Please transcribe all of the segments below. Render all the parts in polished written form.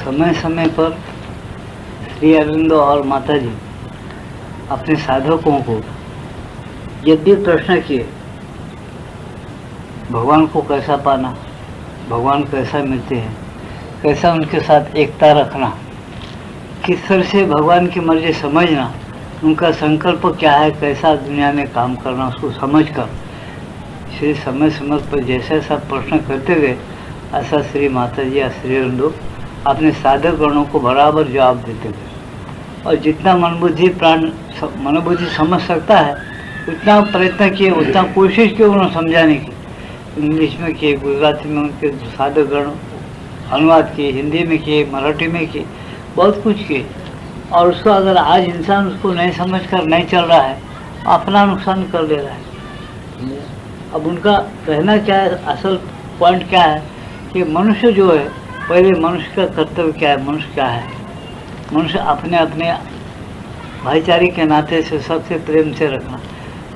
समय समय पर श्री अरविंदो और माता जी अपने साधकों को जब भी प्रश्न किए भगवान को कैसा पाना, भगवान कैसा मिलते हैं, कैसा उनके साथ एकता रखना, किस तरह से भगवान की मर्जी समझना, उनका संकल्प क्या है, कैसा दुनिया में काम करना, उसको समझकर श्री समय समय पर जैसे ऐसा प्रश्न करते गए ऐसा श्री माता जी या श्री अरविंदो अपने साधक गणों को बराबर जवाब देते गए। और जितना मनोबुद्धि समझ सकता है उतना प्रयत्न किए, उतना कोशिश किए उन्होंने समझाने की। इंग्लिश में किए, गुजराती में उनके साधक गण अनुवाद किए, हिंदी में किए, मराठी में किए, बहुत कुछ किए। और उसको अगर आज इंसान उसको नहीं समझकर नहीं चल रहा है, अपना नुकसान कर ले रहा है। अब उनका कहना क्या है, असल पॉइंट क्या है कि मनुष्य जो है, पहले मनुष्य का कर्तव्य क्या है, मनुष्य क्या है, मनुष्य अपने अपने भाईचारे के नाते से सबसे प्रेम से रखना,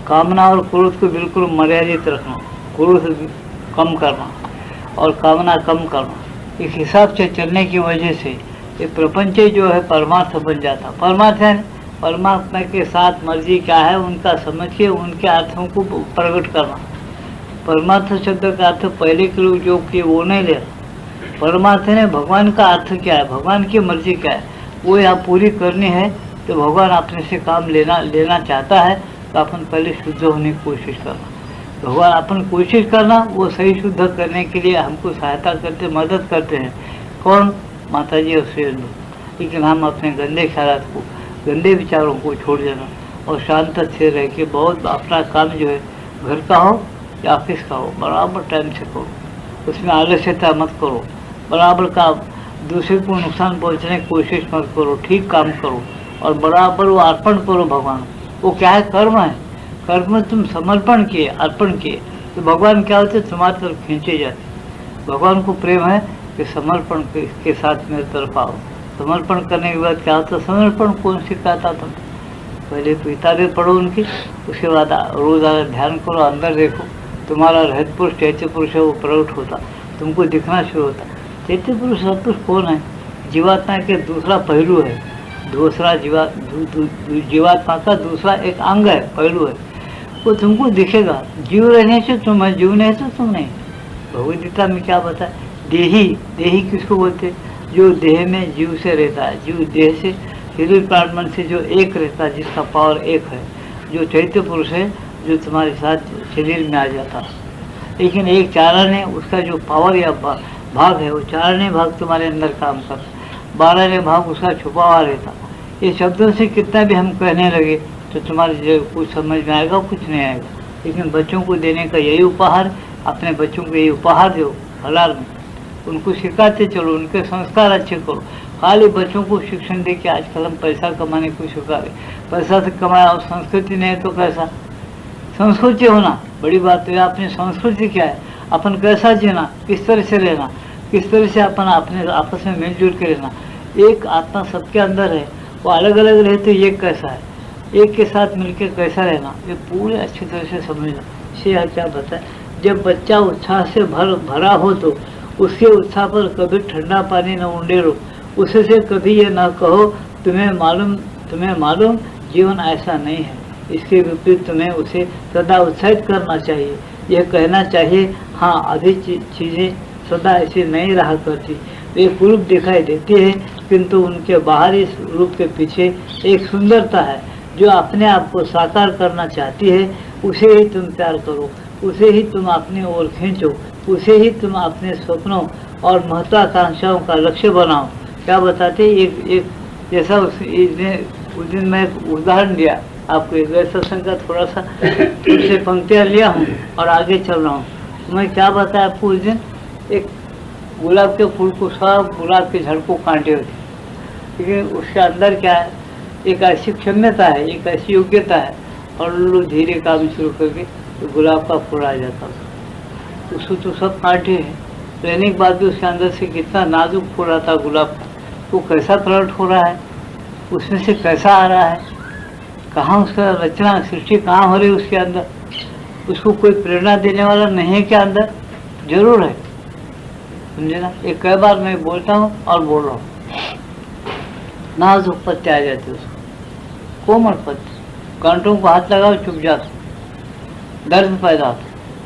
कामना और क्रोध को बिल्कुल मर्यादित रखना, क्रोध कम करना और कामना कम करना। इस हिसाब से चलने की वजह से ये प्रपंच जो है परमार्थ बन जाता। परमार्थ है परमात्मा के साथ मर्जी क्या है उनका समझ के उनके अर्थों को प्रकट करना। परमार्थ शब्द का अर्थ पहले के लोग जो किए वो नहीं ले रहा। परमार्थ ने भगवान का अर्थ क्या है, भगवान की मर्जी क्या है, वो यहाँ पूरी करनी है। तो भगवान अपने से काम लेना चाहता है तो अपन पहले शुद्ध होने की कोशिश करना। भगवान अपन कोशिश करना, वो सही शुद्ध करने के लिए हमको सहायता करते, मदद करते हैं। कौन? माता जी और श्री अरविंदो। लेकिन हम अपने गंदे ख्यालात को, गंदे विचारों को छोड़ देना और शांत स्थिर रह के बहुत अपना काम जो है घर का हो या ऑफिस का हो बराबर टाइम से करो, उसमें आलस्यता मत करो, बराबर का दूसरे को नुकसान पहुंचने की कोशिश मत करो, ठीक काम करो और बराबर वो अर्पण करो भगवान। वो क्या है? कर्म है। कर्म में तुम समर्पण किए, अर्पण किए तो भगवान क्या होते, तुम्हारी तरफ खींचे जाते। भगवान को प्रेम है कि समर्पण के साथ मेरे तरफ आओ। समर्पण करने के बाद क्या होता, समर्पण कौन सिखाता था? पहले किताबें पढ़ो उनकी, उसके बाद रोज ध्यान करो, अंदर देखो, तुम्हारा रहत पुरुष चैत्य पुरुष है वो प्रकट होता, तुमको दिखना शुरू होता। चैत्य पुरुष सत्पुरुष कौन है? जीवात्मा के दूसरा पहलू है, दूसरा जीवात्मा का दूसरा एक अंग है, पहलू है, वो तुमको दिखेगा। जीव रहने से तुम है, जीव नहीं तो तुम नहीं। भगवद गीता में क्या बताया? देही, देही किसको बोलते? जो देह में जीव से रहता है, जीव देह से शरीर प्राण मन से जो एक रहता है, जिसका पावर एक है, जो चैत्य पुरुष है, जो तुम्हारे साथ शरीर में आ जाता है। लेकिन एक चारणय उसका जो पावर या भाग है, वो चारणय भाग तुम्हारे अंदर काम करता, 12वें भाग उसका छुपा हुआ रहता। ये शब्दों से कितना भी हम कहने लगे तो तुम्हारे जो कुछ समझ में आएगा, कुछ नहीं आएगा। लेकिन बच्चों को देने का यही उपहार, अपने बच्चों को यही उपहार दो हलाल में, उनको सिखाते चलो, उनके संस्कार अच्छे करो। खाली बच्चों को शिक्षण दे के आजकल हम पैसा कमाने को सिखा रहे, पैसा से कमाया और संस्कृति नहीं है तो कैसा? संस्कृति होना बड़ी बात है। अपनी संस्कृति क्या है, अपन कैसा जीना, किस तरह से रहना, किस तरह से अपन अपने आपस में मिलजुल के रहना। एक आत्मा सबके अंदर है, वो अलग अलग रहते, ये कैसा है, एक के साथ मिलकर कैसा रहना, ये पूरे अच्छी तरह से समझना। इससे क्या बताए, जब बच्चा उत्साह से भरा हो तो उसके उत्साह पर कभी ठंडा पानी न उंडेलो, उसे से कभी ये ना कहो तुम्हें मालूम जीवन ऐसा नहीं है। इसके विपरीत तुम्हें उसे सदा उत्साहित करना चाहिए, यह कहना चाहिए हाँ अभी चीज़ें सदा ऐसी नहीं रहा करती, वे कुरूप दिखाई देती है, किंतु उनके बाहरी रूप के पीछे एक सुंदरता है जो अपने आप को साकार करना चाहती है। उसे ही तुम प्यार करो, उसे ही तुम अपनी ओर खींचो, उसे ही तुम अपने सपनों और महत्वाकांक्षाओं का लक्ष्य बनाओ। क्या बताते, एक जैसा उस दिन मैं एक उदाहरण दिया आपको, एक सत्संग का थोड़ा सा उनसे पंक्तियाँ लिया हूँ और आगे चल रहा हूँ। तो मैं क्या बताया आपको उस दिन, एक गुलाब के फूल को, सब गुलाब के झड़ को कांटे होते, लेकिन उसके अंदर क्या है, एक ऐसी क्षमता है, एक ऐसी योग्यता है, और लोग धीरे काम शुरू करके तो गुलाब का फूल आ जाता है। उसको तो सब कांटे हैं, रहने के बाद भी उसके अंदर से कितना नाजुक फूल आता है गुलाब का, वो कैसा प्रकट हो रहा है, उसमें से कैसा आ रहा है, कहाँ उसका रचना सृष्टि कहाँ हो रही है उसके अंदर, उसको कोई प्रेरणा देने वाला नहीं है क्या अंदर? जरूर है, समझे ना। एक कई बार मैं बोलता हूँ और बोल रहा हूँ, नाजुक पत्ते आ जाते उसको, कोमल पत्ते, कांटों को हाथ लगाओ चुप जाते, दर्द पैदा होता।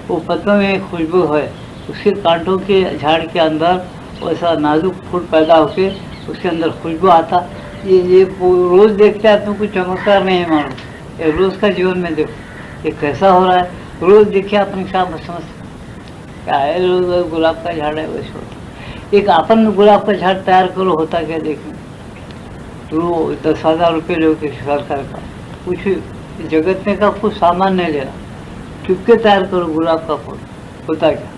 वो पत्तों में एक खुशबू है, उसके कांटों के झाड़ के अंदर वैसा नाजुक फूल पैदा होके उसके अंदर खुशबू आता। ये रोज देखते हैं, तुमको चमत्कार नहीं है मालूम, ये रोज का जीवन में देखो ये कैसा हो रहा है। रोज देखिए अपने काम समझ क्या है, रोज गुलाब का झाड़ है वैसे होता। एक अपन गुलाब का झाड़ तैयार करो, होता क्या देखें, रो 10,000 रुपये लो कि सरकार का, कुछ जगत में का कुछ सामान नहीं लेना, चुपके तैयार करो गुलाब का फूल, होता क्या।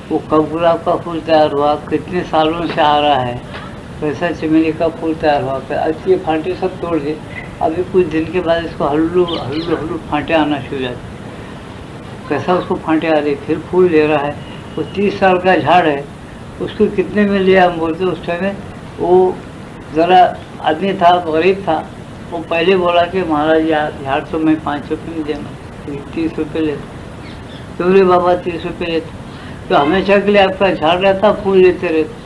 वो कब गुलाब का फूल तैयार हुआ, कितने सालों से आ रहा है, कैसा चमेली का फूल तैयार हुआ, अच्छी फांटे सब तोड़ दिए, अभी कुछ दिन के बाद इसको हल्लू हल्लू हल्लू फांटे आना शुरू हो जाते, कैसा उसको फांटे आ रही, फिर फूल ले रहा है। वो 30 साल का झाड़ है, उसको कितने में लिया हम बोलते उस टाइम वो ज़रा आदमी था, गरीब था, वो पहले बोला कि महाराज झाड़ तो मैं 5 रुपये में देना, 30 रुपये लेता, तो रे बाबा 30 रुपये लेता, तो हमेशा के लिए आपका झाड़ रहता, फूल लेते रहते,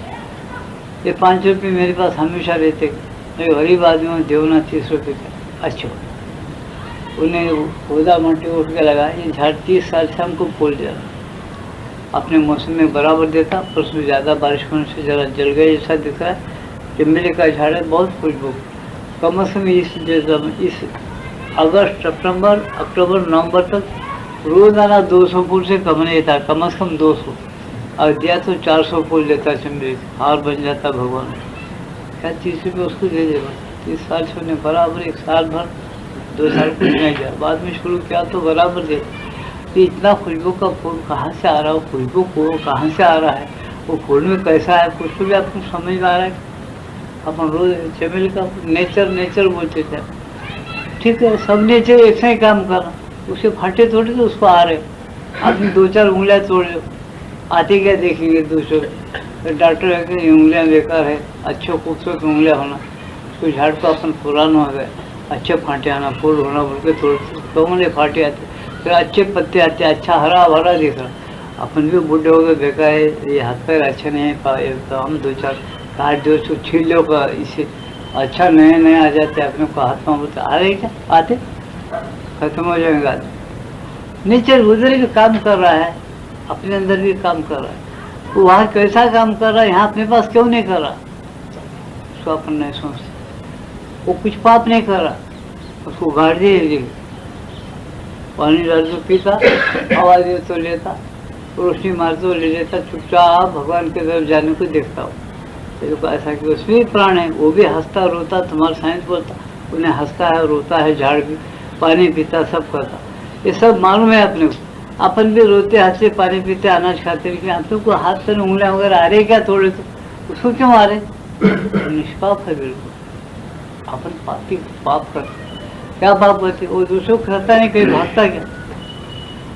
ये 5 रुपये मेरे पास हमेशा रहते, मैं गरीब आदमी हूँ, देवना 30 रुपये का। अच्छा, उन्हें खुदा मट्टी उठ के लगा, ये झाड़ 30 साल से हमको फूल दे रहा, अपने मौसम में बराबर देता, पर उसमें ज़्यादा बारिश होने से ज़रा जल गए जैसा दिख रहा है। चमेली का झाड़ है, बहुत खुशबू, कम से कम इस अगस्त सितंबर अक्टूबर नवंबर तक रोजाना 200 फूल से कम नहीं था, कम से कम 200, और दिया तो 400 फूल देता चमेली, हार बन जाता भगवान। क्या 30 रुपये उसको दे देगा, 30 साल से उन्हें बराबर, 1 साल भर 2 साल कुछ नहीं दिया, बाद में शुरू किया तो बराबर दे। तो इतना खुशबू का फूल कहाँ से आ रहा है, खुशबू को कहाँ से आ रहा है, वो फूल में कैसा है, कुछ भी आपको समझ में आ रहा है। अपन रोज चमेली का नेचर नेचर बोलते थे, ठीक है, सब नेचर एक ही काम कर रहा, उसे फाटे थोड़े तो उसको आ रहे, आदमी 2-4 उंगलियां तोड़ लो, आते क्या देखेंगे दूसरे, डॉक्टर है कि उंगलियां बेकार है, अच्छे खूबसूरत उंगलियां होना, उसको झाड़ को अपन पुराना हो गए, अच्छे फाटे आना, फूल होना बोल के तोड़ते, कौन फाटे आते, फिर अच्छे पत्ते आते, अच्छा हरा भरा दिख रहा, अपन भी बूढ़े हो गए, बेकार है, ये हाथ पैर अच्छे नहीं है, तो हम 2-4 काट दो, उसको छील लो का, इसे अच्छा नए नए आ जाते, अपने को हाथ में बोलते आ रहे क्या, आते खत्म हो जाएंगे आते। नेचर उधर भी काम कर रहा है, अपने अंदर भी काम कर रहा है, वो वहाँ कैसा काम कर रहा है, यहाँ अपने पास क्यों नहीं कर रहा, उसको अपन नहीं सोचते। वो कुछ पाप नहीं कर रहा, उसको गाड़ दिए, पानी डाल तो पीता, आवाज दे तो लेता, रोशनी मार तो ले लेता, चुपचाप भगवान के तरफ जाने को देखता हो। तो ऐसा कि उसमें भी प्राण है, वो भी हंसता रोता, तुम्हारा साइंस बोलता, उन्हें हंसता है रोता है, झाड़ भी पानी पीता, सब करता, ये सब मालूम है अपने को। अपन भी रोते हंसते पानी पीते अनाज खाते, लेकिन अपन को हाथ पर उंगलियां वगैरह आ रही क्या थोड़े, तो उसको क्यों आ रहे, निष्पाप है बिल्कुल। अपन पापी पाप करते, क्या पाप करते, वो दूसरों को खाता नहीं, कहीं भागता क्या,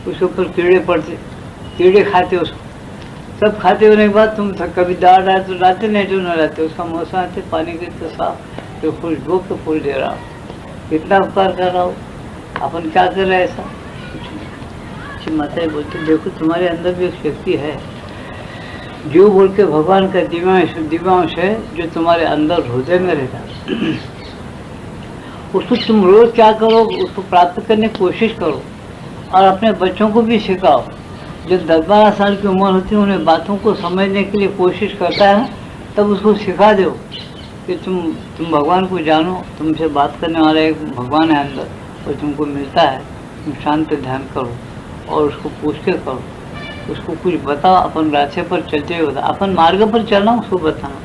उसके ऊपर कीड़े पड़ते, कीड़े खाते उसको, सब खाते होने के बाद तुम कभी दाल डाल तो लाते नहीं, तो न लाते, उसका मौसम आते, पानी के तो साफ, तो खुशबू के फूल दे रहा हो, कितना उपकार कर रहा हो, अपन क्या कर रहे हैं ऐसा कुछ नहीं। अच्छी माता बोलते देखो तुम्हारे अंदर भी एक शक्ति है, जो बोल के भगवान का दिव्यांश है, जो तुम्हारे अंदर हृदय में रहता है, उसको तुम रोज क्या करो, उसको प्राप्त करने की कोशिश करो, और अपने बच्चों को भी सिखाओ। जब 10-12 साल की उम्र होती है, उन्हें बातों को समझने के लिए कोशिश करता है, तब उसको सिखा दो कि तुम भगवान को जानो, तुमसे बात करने वाला एक भगवान है अंदर, और तुमको मिलता है, तुम शांत ध्यान करो और उसको पूछ के करो, उसको कुछ बताओ, अपन रास्ते पर चलते हुए बता, अपन मार्ग पर चलना उसको बताना,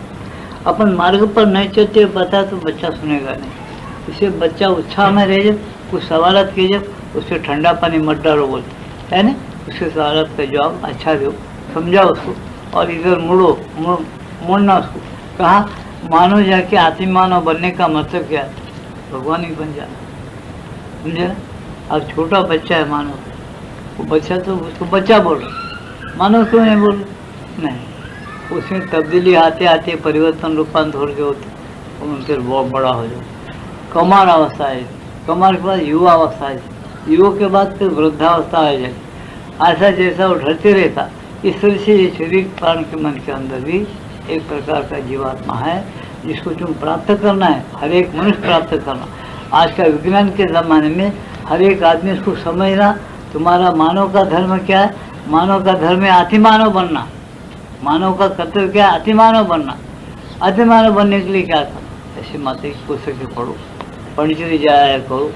अपन मार्ग पर नहीं चलते हुए बता तो बच्चा सुनेगा नहीं, इसे बच्चा उत्साह में रह जाए, कुछ सवालत कीजिए, उससे ठंडा पानी मत डालो बोलते है ना, उसके सवालत का जवाब अच्छा दो, समझाओ उसको, और इधर मुड़ना उसको, कहा मानव जाके आत्म मानव बनने का मतलब क्या है, भगवान ही बन जाना, समझे ना। अब छोटा बच्चा है मानव, वो बच्चा तो उसको बच्चा बोल रहा, मानव क्यों नहीं बोल नहीं, उसमें तब्दीली आते आते परिवर्तन रूपांतर हो गए होते, और फिर बहुत बड़ा हो जाए, कौमार अवस्था है, कौमार के बाद युवा अवस्था है, युवा के बाद फिर वृद्धावस्था आ जाए, ऐसा जैसा उठते रहता, इस तरह से ये शरीर प्राण के मन के अंदर भी एक प्रकार का जीवात्मा है। जिसको तुम प्राप्त करना है, हर एक मनुष्य प्राप्त करना। आज का विज्ञान के ज़माने में हर एक आदमी इसको समझना। तुम्हारा मानव का धर्म क्या है? मानव का धर्म है अतिमानव बनना। मानव का कर्तव्य क्या है? अतिमानव बनना। अतिमानव बनने के लिए क्या करना? ऐसी माता की पुस्तकें पढ़ो, पंडिचेरी जाया करो,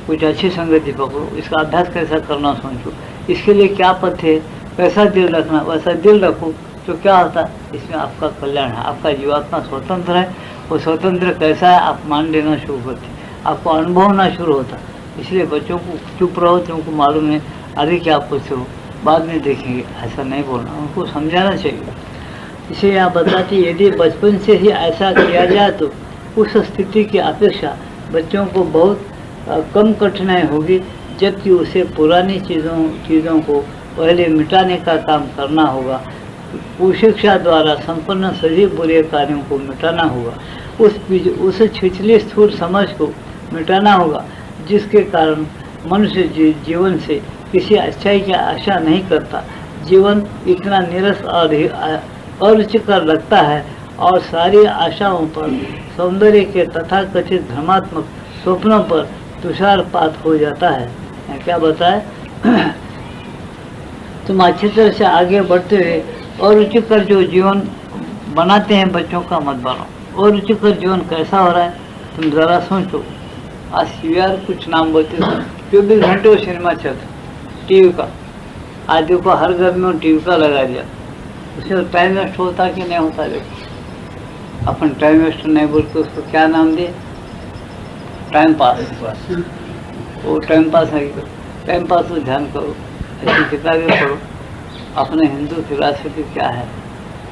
कुछ अच्छी संगति पकड़ो, इसका अभ्यास कैसा करना सोचो, इसके लिए क्या पथ है, कैसा दिल रखना, वैसा दिल रखो तो क्या होता है? इसमें आपका कल्याण है। आपका जीवात्मा स्वतंत्र है। वो स्वतंत्र कैसा है आप मान लेना शुरू करते, आपको अनुभव होना शुरू होता। इसलिए बच्चों को चुप रहो, तुमको मालूम है आगे क्या पूछो, बाद में देखेंगे, ऐसा नहीं बोलना, उनको समझाना चाहिए। इसे यहाँ बताती, यदि बचपन से ही ऐसा किया जाए तो उस स्थिति की अपेक्षा बच्चों को बहुत कम कठिनाई होगी, जबकि उसे पुरानी चीज़ों को पहले मिटाने का काम करना होगा। कुशिक्षा द्वारा संपन्न सभी बुरे कार्यों को मिटाना होगा। उस छिछली स्थूल समझ को मिटाना होगा जिसके कारण मनुष्य जीवन से किसी अच्छाई की आशा नहीं करता। जीवन इतना नीरस और अरुचिकर लगता है और सारी आशाओं पर, सौंदर्य के तथाकथित भ्रमात्मक स्वप्नों पर तुषारपात हो जाता है। क्या बताए? तुम अच्छी तरह से आगे बढ़ते हुए और रुचिकर जो जीवन बनाते हैं बच्चों का मत बनाओ। और रुचिकर जीवन कैसा हो रहा है तुम ज़रा सोचो। आज सीआर कुछ नाम बोलते हैं, 24 घंटे वो सिनेमा चलता टीवी का। आज देखो हर घर में टीवी का लगा दिया, उसमें टाइम वेस्ट होता कि नहीं होता? देखो अपन टाइम वेस्ट नहीं बोलते, उसको क्या नाम दिए? Time pass. वो टाइम पास है, टाइम पास को ध्यान करो, ऐसी किताबें पढ़ो। अपने हिंदू फिलॉसफी क्या है,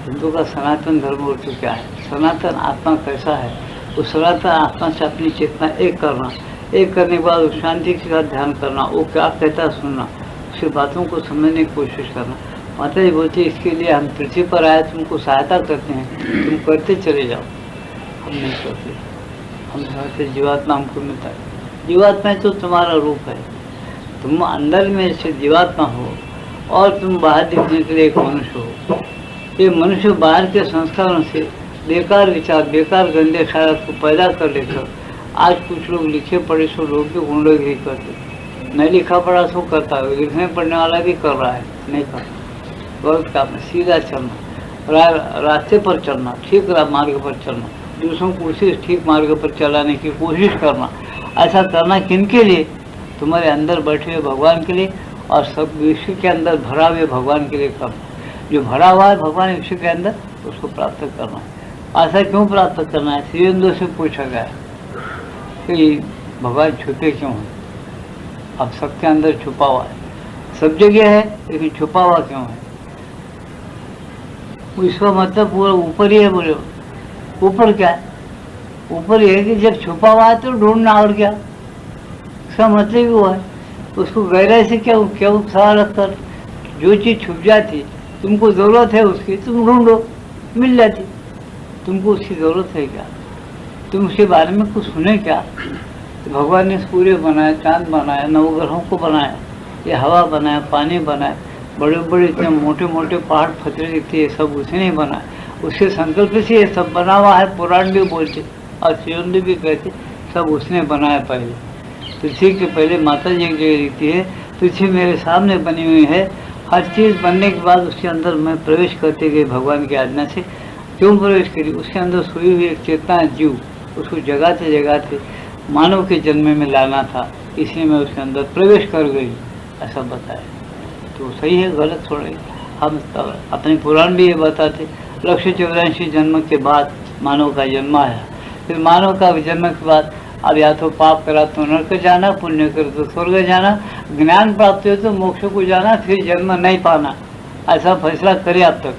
हिंदू का सनातन धर्म तो क्या है, सनातन आत्मा कैसा है, उस सनातन आत्मा से अपनी चेतना एक करना, एक करने के बाद उस शांति के साथ ध्यान करना, वो क्या कहता है सुनना, उसकी बातों को समझने की कोशिश करना। माता जी बोलती इसके लिए हम पृथ्वी पर आए, तुमको सहायता करते हैं, तुम करते चले जाओ। हम नहीं करते, हम समझते जीवात्मा हमको मिलता है। जीवात्मा तो तुम्हारा रूप है, तुम अंदर में से जीवात्मा हो और तुम बाहर दिखने के लिए एक मनुष्य हो। ये मनुष्य बाहर के संस्कारों से बेकार विचार, बेकार गंदे ख्याल को पैदा कर लेकर आज कुछ लोग लिखे पढ़े सो लोग भी गुंडागिरी करते, नहीं लिखा पढ़ा सो करता है, लिखने पढ़ने वाला भी कर रहा है, नहीं करता। गलत काम है, सीधा चलना, रास्ते पर चलना, ठीक मार्ग पर चलना, दूसरों को उसी ठीक मार्ग पर चलाने की कोशिश करना। ऐसा करना किनके लिए? तुम्हारे अंदर बैठे हुए भगवान के लिए, और सब विश्व के अंदर भरा हुए भगवान के लिए करना। जो भरा हुआ है भगवान विश्व के अंदर, उसको प्राप्त करना है। ऐसा क्यों प्राप्त करना है? श्री अरविंदो से पूछा गया कि भगवान छुपे क्यों हैं? अब सबके अंदर छुपा हुआ है, सब जगह है, लेकिन छुपा हुआ क्यों है? इसका मतलब पूरा ऊपर ही है। बोले ऊपर क्या है? ऊपर ये है कि जब छुपा हुआ है तो ढूंढना, और क्या? इसका मतलब ही हुआ है। उसको गहराई से क्या उत्साह रखकर जो चीज़ छुप जाती, तुमको ज़रूरत है उसकी, तुम ढूंढो, मिल जाती। तुमको उसकी ज़रूरत है क्या? तुम उसके बारे में कुछ सुने क्या? तो भगवान ने सूर्य बनाया, चांद बनाया, नवग्रहों को बनाया, ये हवा बनाया, पानी बनाया, बड़े बड़े इतने मोटे मोटे पहाड़ पत्थर दिखते, ये सब उसने नहीं बनाया। उसके संकल्प से ये सब बना हुआ है। पुराण भी बोलते और श्रीअरविंदो भी कहते सब उसने बनाया। पहले पृथ्वी के पहले माता जी एक जगह दिखती है, पृथ्वी मेरे सामने बनी हुई है। हर चीज़ बनने के बाद उसके अंदर मैं प्रवेश करते गए भगवान की आज्ञा से। क्यों प्रवेश करी? उसके अंदर सोई हुई एक चेतना जीव, उसको जगाते जगाते मानव के जन्म में लाना था, इसलिए मैं उसके अंदर प्रवेश कर गई, ऐसा बताया। तो सही है, गलत थोड़ा ही। हम अपने पुराण भी ये बताते, 184 जन्म के बाद मानव का जन्म आया। फिर मानव का जन्म के बाद अब या तो पाप करा तो नरक जाना, पुण्य कर तो स्वर्ग जाना, ज्ञान प्राप्त हो तो मोक्ष को जाना, फिर जन्म नहीं पाना, ऐसा फैसला करे अब तक।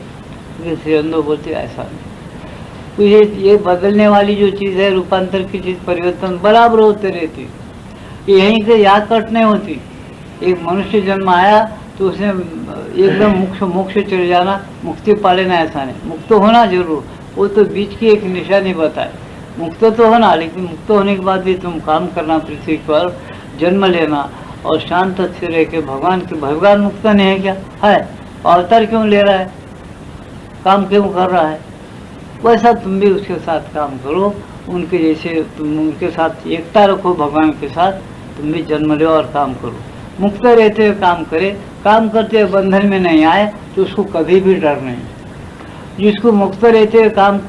श्री अरविंदो बोलते ऐसा नहीं। तो ये बदलने वाली जो चीज़ है, रूपांतर की चीज़, परिवर्तन बराबर होते रहती, यहीं से याद कट नहीं होती। एक मनुष्य जन्म आया तो उसने एकदम मोक्ष चले जाना, मुक्ति पा लेना, ऐसा नहीं। मुक्त होना जरूर, वो तो बीच की एक निशानी बताए। मुक्त तो होना, लेकिन मुक्त होने के बाद भी तुम काम करना, पृथ्वी पर जन्म लेना और शांत से रह के भगवान मुक्त नहीं है क्या? है। अवतार क्यों ले रहा है? काम क्यों कर रहा है? वैसा तुम भी उसके साथ काम करो, उनके जैसे तुम उनके साथ एकता रखो भगवान के साथ, तुम भी जन्म लो और काम करो। मुक्त रहते हुए काम करे, काम करते हुए बंधन में नहीं आए तो उसको कभी भी डर नहीं। जिसको मुक्त रहते हुए काम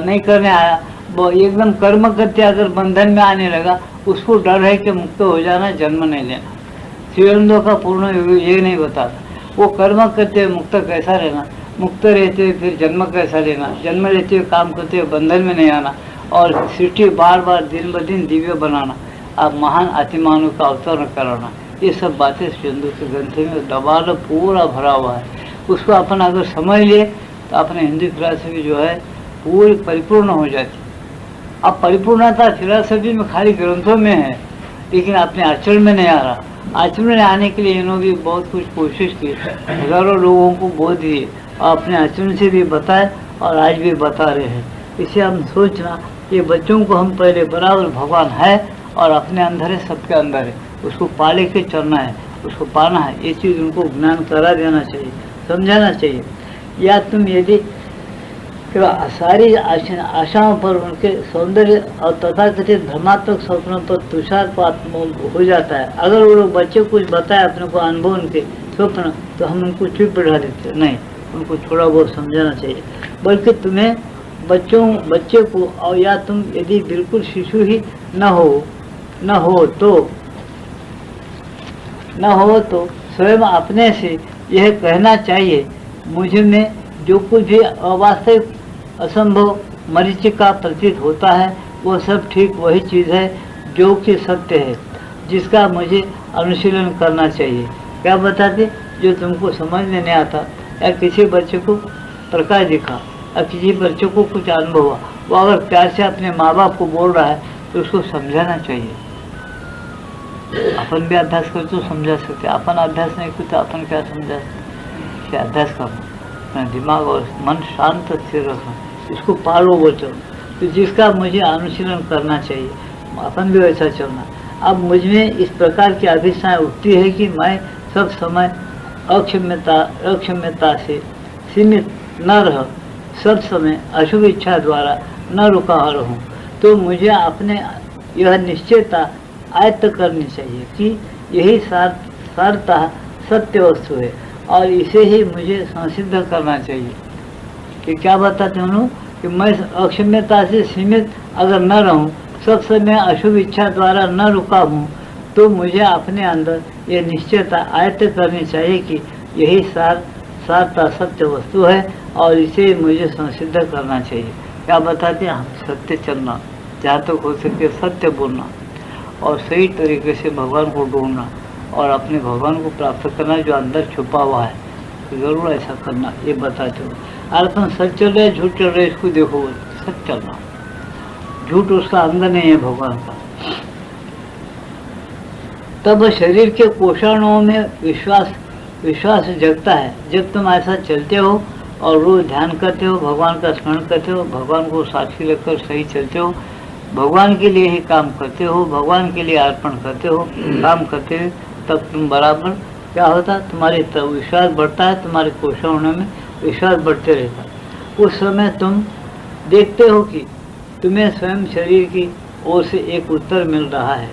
नहीं करने आया, वो एकदम कर्म करते अगर बंधन में आने लगा, उसको डर है कि मुक्त हो जाना, जन्म नहीं लेना। शिवानंदों का पूर्ण ये नहीं बताता, वो कर्म करते हुए मुक्त कैसा रहना, मुक्त रहते हुए फिर जन्म कैसा लेना, जन्म लेते हुए काम करते हुए बंधन में नहीं आना, और सृष्टि बार बार दिन ब दिन दिव्य बनाना, आप महान आत्माओं का अवतरण कराना, ये सब बातें सिंधु के ग्रंथ में दबाल पूरा भरा हुआ है। उसको अपन अगर समझ लिए तो अपने हिंदी फिलॉसफी जो है पूरी परिपूर्ण हो जाती। अब परिपूर्णता फिलॉसफी में खाली ग्रंथों में है, लेकिन अपने आचरण में नहीं आ रहा। आचरण में आने के लिए इन्होंने भी बहुत कुछ कोशिश की, हजारों लोगों को बोध दिए और अपने आचरण से भी बताए और आज भी बता रहे हैं। इसे हम सोचना कि बच्चों को हम पहले बराबर भगवान है और अपने अंदर है, सबके अंदर है, उसको पाले के चलना है, उसको पाना है, ये चीज़ उनको ज्ञान करा देना चाहिए, समझाना चाहिए। या तुम यदि सारी आशाओं पर, उनके सौंदर्य और तथाकथित धर्मात्मक सपनों पर तुषारपात हो जाता है। अगर वो लोग बच्चे कुछ बताए अपने को अनुभव उनके स्वप्न, तो हम उनको चुप बैठा देते नहीं, उनको थोड़ा बहुत समझाना चाहिए। बल्कि तुम्हें बच्चे को, और या तुम यदि बिल्कुल शिशु ही न हो तो स्वयं अपने से यह कहना चाहिए, मुझे में जो कुछ भी अवास्तविक, असंभव, मरीचिका प्रतीत होता है, वो सब ठीक वही चीज़ है जो कि सत्य है, जिसका मुझे अनुशीलन करना चाहिए। क्या बताते, जो तुमको समझ में नहीं आता, या किसी बच्चे को प्रकाश दिखा, या किसी बच्चे को कुछ अनुभव हुआ, वो अगर प्यार से अपने माँ बाप को बोल रहा है तो उसको समझाना चाहिए। अपन भी अभ्यास कर तो समझा सकते, अपन अभ्यास नहीं करते तो अपन क्या समझा सकते। अभ्यास करना, अपना दिमाग और मन शांत स्थिर रखना, इसको पालो बचो, तो जिसका मुझे अनुशीलन करना चाहिए, अपन भी वैसा चलना। अब मुझ में इस प्रकार की अभिष्ठाएं उठती है कि मैं सब समय अक्षम्यता से सीमित न रह, सब समय अशुभ इच्छा द्वारा न रुका रहूं, तो मुझे अपने यह निश्चयता आयत्त करनी चाहिए कि यही सारतः सत्य वस्तु है, और इसे ही मुझे संसिद्ध करना चाहिए। कि क्या बताते हैं लोग कि मैं अक्षम्यता से सीमित अगर न रहूं, सब समय अशुभ इच्छा द्वारा न रुका हूँ, तो मुझे अपने अंदर ये निश्चयता आयत्त करनी चाहिए कि यही सारता सत्य वस्तु है, और इसे मुझे संसिद्ध करना चाहिए। क्या बताते हैं, हम सत्य चलना, जहाँ तक हो सके सत्य बोलना, और सही तरीके से भगवान को ढूंढना, और अपने भगवान को प्राप्त करना जो अंदर छुपा हुआ है, तो जरूर ऐसा करना। ये बताते हो, अगर तुम सच चल रहे झूठ चल रहे, इसको देखो, सच चलना, झूठ उसका अंग नहीं है भगवान का। तब शरीर के कोषाणुओं में विश्वास जगता है। जब तुम ऐसा चलते हो और रोज ध्यान करते हो, भगवान का स्मरण करते हो, भगवान को साक्षी लेकर सही चलते हो, भगवान के लिए ही काम करते हो, भगवान के लिए अर्पण करते हो, काम करते हो, तब तुम बराबर क्या होता, तुम्हारी विश्वास बढ़ता है, तुम्हारे कोषाणुओं में विश्वास बढ़ते रहता। उस समय तुम देखते हो कि तुम्हें स्वयं शरीर की ओर से एक उत्तर मिल रहा है।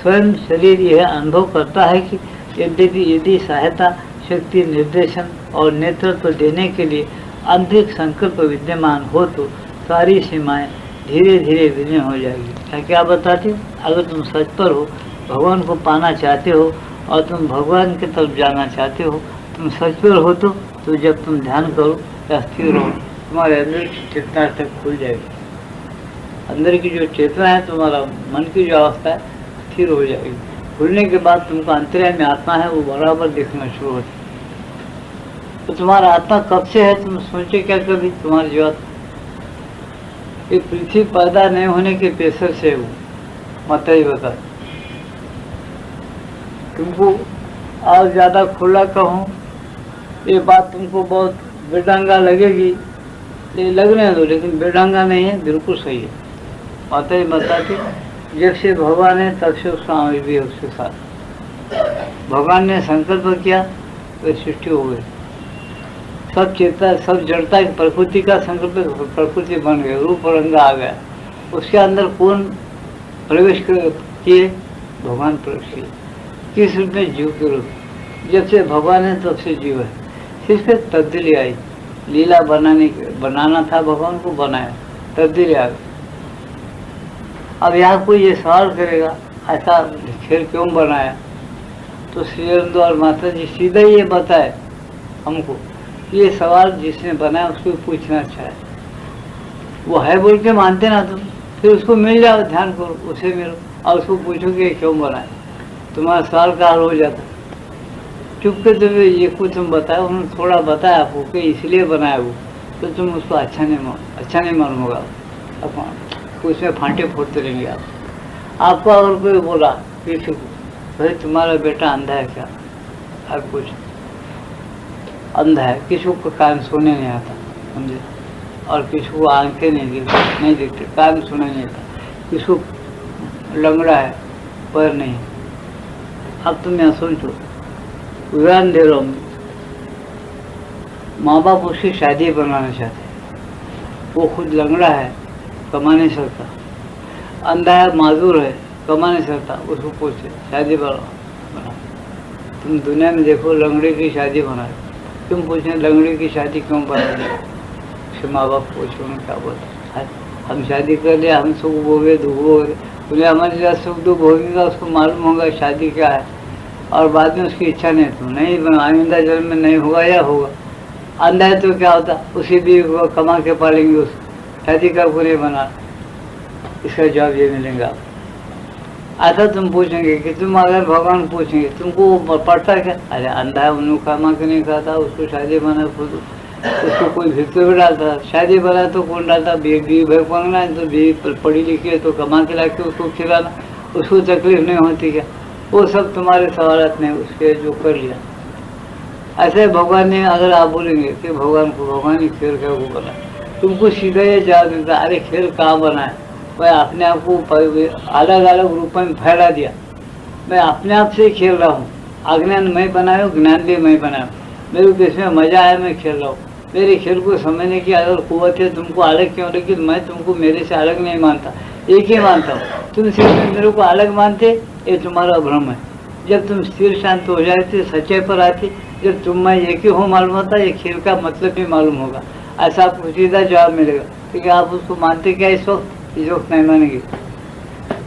स्वयं शरीर यह अनुभव करता है कि यदि सहायता, शक्ति, निर्देशन और नेतृत्व देने के लिए आंतरिक संकल्प विद्यमान हो तो सारी सीमाएं धीरे धीरे विलीन हो जाएगी। क्या बताते, अगर तुम सच पर हो, भगवान को पाना चाहते हो और तुम भगवान की तरफ जाना चाहते हो, तुम सच पर हो तो जब तुम ध्यान करो या स्थिर रहो, तुम्हारे अंदर की चेतना तक खुल जाएगी। अंदर की जो चेतना है, तुम्हारा मन की जो अवस्था है, स्थिर हो जाएगी। खुलने के बाद तुमको अंतर्यामी में आत्मा है, वो बराबर दिखना शुरू होती। तो तुम्हारा आत्मा कब से है, तुम सोचे क्या कभी? तुम्हारी जो ये पृथ्वी पैदा नहीं होने के पेशर से वो मत ही बता। तुमको और ज़्यादा खुला कहूँ, ये बात तुमको बहुत बेढंगा लगेगी, ये लगने दो, लेकिन बेढंगा नहीं है, बिल्कुल सही है। माता ही बताती, जब से भगवान है तब से उसका भी है उसके साथ। भगवान ने संकल्प किया तो सृष्टि हो गई। सब चेता सब जड़ता प्रकृति का संकल्प प्रकृति बन गया, रूप रंग आ गया। उसके अंदर कौन प्रवेश किए? भगवान प्रवेश किए। किस रूप में? जीव के रूप। जब से भगवान है तब से जीव है। सिर्फ तब्दीली आई, लीला बनाना था, भगवान को बनाया, तब्दीली आ गई। अब यहाँ कोई ये सवाल करेगा ऐसा खेल क्यों बनाया? तो श्री अरविंद और माता जी सीधा ये बताए हमको, ये सवाल जिसने बनाया उसको पूछना अच्छा है। वो है बोल के मानते ना तुम, फिर उसको मिल जाओ, ध्यान करो, उसे मिलो और उसको पूछो कि क्यों बनाए, तुम्हारा सवाल का हल हो जाता। चुप के तुम्हें ये कुछ तुम बताया, उन्होंने थोड़ा बताया आपको कि इसलिए बनाया वो, तो तुम उसको अच्छा नहीं मालूम होगा। उसमें फांटे फोड़ते रहेंगे आप। आपको और कोई बोला किसी को, भाई तुम्हारा बेटा अंधा है क्या? आप कुछ अंधा है, किसी को कान सुनने नहीं आता, समझे, और किसी को आंखें नहीं दिखते, कान सुनने नहीं आता, किसी को लंगड़ा है, पैर नहीं। अब तुम यहाँ सोचो, उदाहरण दे रहा हूँ, माँ बाप उसकी शादी बनाना चाहते हैं, वो खुद लंगड़ा है, कमा नहीं सकता, अंधा है, माजूर है, कमा नहीं सकता, उसको पूछे शादी बना। तुम दुनिया में देखो लंगड़े की शादी बनाए, तुम पूछे लंगड़े की शादी क्यों बना? माँ बाप पूछो उन्हें क्या बोलते, हम शादी कर लिया, हम सुख भोगे दुख भोगे, उन्हें हमारे साथ सुख दुख भोगेगा, उसको मालूम होगा शादी क्या है, और बाद में उसकी इच्छा नहीं, तो नहीं आइंदा जन्म में नहीं होगा या होगा। अंधा है तो क्या होता, उसी भी कमा के पालेंगे, उस शादी का पूरे बना। इसका जवाब ये मिलेगा। ऐसा तुम पूछेंगे कि तुम अगर भगवान पूछेंगे तुमको पढ़ता क्या? अरे अंधा है, उन्होंने कमा के नहीं खाता, उसको शादी बना, खुद उसको कोई भिक्के भी डालता, शादी बना तो कौन डालता? बी मांगना है तो बी पढ़ी लिखी है तो कमा के ला के उसको खिलाना, उसको तकलीफ नहीं होती क्या? वो सब तुम्हारे सवालात नहीं, उसके जो कर लिया। ऐसे भगवान ने, अगर आप बोलेंगे कि भगवान ने खेल क्या को बना, तुमको सीधा ये जवाब देता, अरे खेल कहाँ बना है? मैं अपने आप को अलग अलग रूप में फैला दिया, मैं अपने आप से खेल रहा हूँ। अज्ञान मैं बनाया हूँ, ज्ञान भी मैं बनाया हूँ, मेरे को इसमें मजा आया, मैं खेल रहा हूँ। मेरे खेल को समझने की अगर कुव्वत है तुमको अलग क्यों, लेकिन मैं तुमको मेरे से अलग नहीं मानता, एक ही मानता हूँ। तुम सिर्फ मेरे को अलग मानते, ये तुम्हारा भ्रम है। जब तुम स्थिर शांत हो जाते, सच्चाई पर आते, जब तुम मैं एक ही हो मालूम होता, ये खेल का मतलब भी मालूम होगा। ऐसा आपको सीधा जवाब मिलेगा, क्योंकि आप उसको मानते क्या इस वक्त नहीं मानेंगे।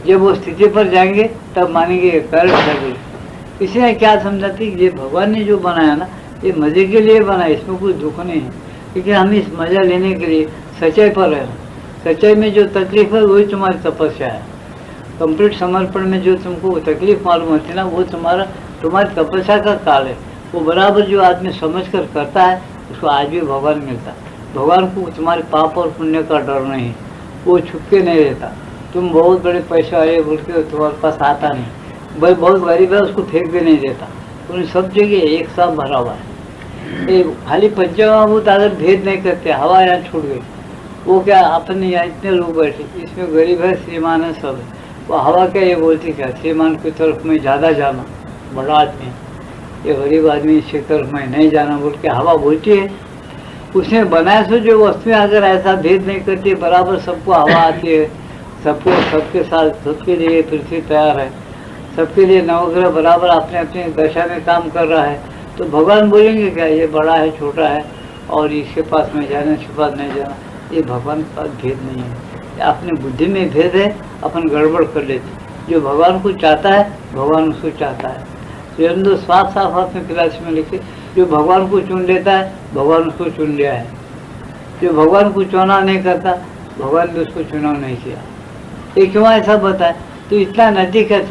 जब वो स्थिति पर जाएंगे तब मानेंगे करेक्ट। इसलिए क्या समझाती, ये भगवान ने जो बनाया ना, ये मजे के लिए बनाया, इसमें कोई दुख नहीं है, क्योंकि हम इस मजा लेने के लिए सच्चाई पर रहना। सच्चाई में जो तकलीफ है वही तुम्हारी तपस्या है। कंप्लीट समर्पण में जो तुमको तकलीफ मालूम होती है ना, वो तुम्हारी तपस्या का काल है। वो बराबर जो आदमी समझ कर करता है उसको आज भी भगवान मिलता है। भगवान को तुम्हारे पाप और पुण्य का डर नहीं, वो छुपके नहीं रहता। तुम बहुत बड़े पैसे वाले बोल के तुम्हारे पास आता नहीं, भाई बहुत गरीब है उसको फेंक भी नहीं देता। उन सब जगह एक साथ भरा हुआ है। खाली पंचमहाभूत अगर भेद नहीं करते, हवा यहाँ छूट गई, वो क्या अपने यहाँ इतने लोग बैठे, इसमें गरीब है, श्रीमान है, सब है, वो हवा क्या ये बोलती क्या, श्रीमान की तरफ में ज़्यादा जाना, बड़ा आदमी, ये गरीब आदमी इसकी तरफ में नहीं जाना बोल के हवा बोलती है। उसने बनाया सो जो वस्तुएं अगर ऐसा भेद नहीं करती, बराबर सबको हवा आती है, सबको सबके साथ, सबके लिए पृथ्वी तैयार है, सबके लिए नवग्रह बराबर अपने अपने दशा में काम कर रहा है, तो भगवान बोलेंगे क्या ये बड़ा है, छोटा है, और इसके पास में जाना, इसके पास नहीं जाना। ये भगवान के पास भेद नहीं है, अपने बुद्धि में भेद है, अपन गड़बड़ कर लेते। जो भगवान को चाहता है भगवान उसको चाहता है। तो साफ साफ अपने क्लास में लिखे, जो भगवान को चुन लेता है भगवान उसको चुन लिया है। जो भगवान को चुनाव नहीं करता, भगवान ने उसको चुनाव नहीं किया। ये क्यों ऐसा बताए? तो इतना नज़दीक है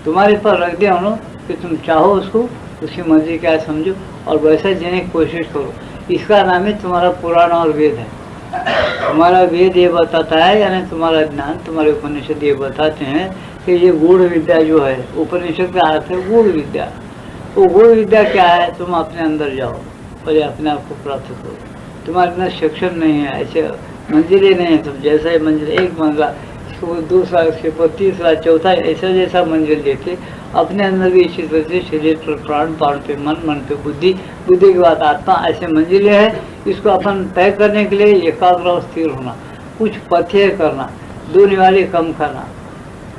तुम्हारे पर रख दिया उन्होंने कि तुम चाहो उसको, उसकी मर्जी क्या समझो और वैसा जीने की कोशिश करो। इसका नाम है तुम्हारा पुराण और वेद है। तुम्हारा वेद ये बताता है, यानी तुम्हारा ज्ञान, तुम्हारे उपनिषद ये बताते हैं कि ये गूढ़ विद्या जो है, उपनिषद का अर्थ है गूढ़ विद्या। वो गूढ़ विद्या क्या है? तुम अपने अंदर जाओ, पहले अपने आप को प्राप्त करो। तुम्हारे अंदर सक्षम नहीं है, ऐसे मंजिलें नहीं है। तुम जैसा ही मंजिल, एक मंजिला तो दूसरा उसके तीसरा चौथा ऐसा जैसा मंजिल देते अपने अंदर भी इसी तरह से शरीर पर प्राण, प्राण पे मन, मन पे बुद्धि, बुद्धि के बाद आत्मा, ऐसे मंजिलें है। इसको अपन तय करने के लिए एकाग्र और स्थिर होना, कुछ पथ्य करना, 2 निवाले कम खाना,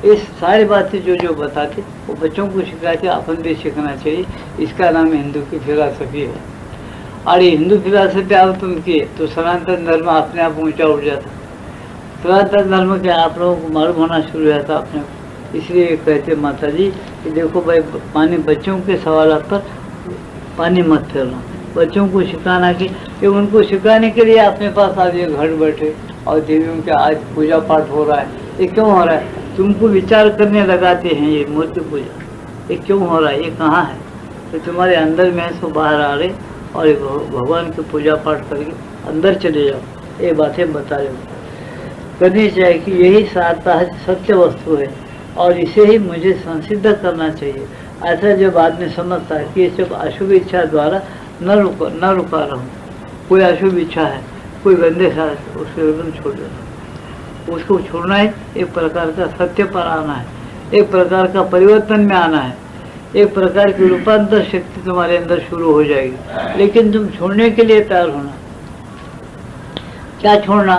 इस सारी बातें जो बताते वो बच्चों को सिखाते, अपन भी सीखना चाहिए। इसका नाम हिंदू की फिलॉसफी है। और ये हिंदू फिलॉसफी आप तुम किए तो सनातन धर्म अपने आप ऊंचा उठ जाता। सनातन धर्म के आप लोगों को मालूम होना शुरू हो जाता अपने को। इसलिए कहते माता जी कि देखो भाई, पानी, बच्चों के सवाल पर पानी मत फेरना, बच्चों को सिखाना कि उनको सिखाने के लिए अपने पास आज ये घर बैठे और देवियों के आज पूजा पाठ हो रहा है। ये क्यों हो रहा है? तुमको विचार करने लगाते हैं। ये मूर्ति पूजा ये क्यों हो रहा है, ये कहाँ है? तो तुम्हारे अंदर में है, सो बाहर आ रहे और भगवान की पूजा पाठ करके अंदर चले जाओ। ये बातें बता रहे हो करनी चाहिए कि यही सारता सत्य वस्तु है और इसे ही मुझे संसिद्ध करना चाहिए। ऐसा जब आदमी समझता है कि ये सब अशुभ इच्छा द्वारा न रुका रहूं, कोई अशुभ इच्छा है, कोई गंदे सा उसको एकदम छोड़ देना, उसको छोड़ना है। एक प्रकार का सत्य पर आना है, एक प्रकार का परिवर्तन में आना है, एक प्रकार की रूपांतर शक्ति तुम्हारे अंदर शुरू हो जाएगी। लेकिन तुम छोड़ने के लिए तैयार होना। क्या छोड़ना?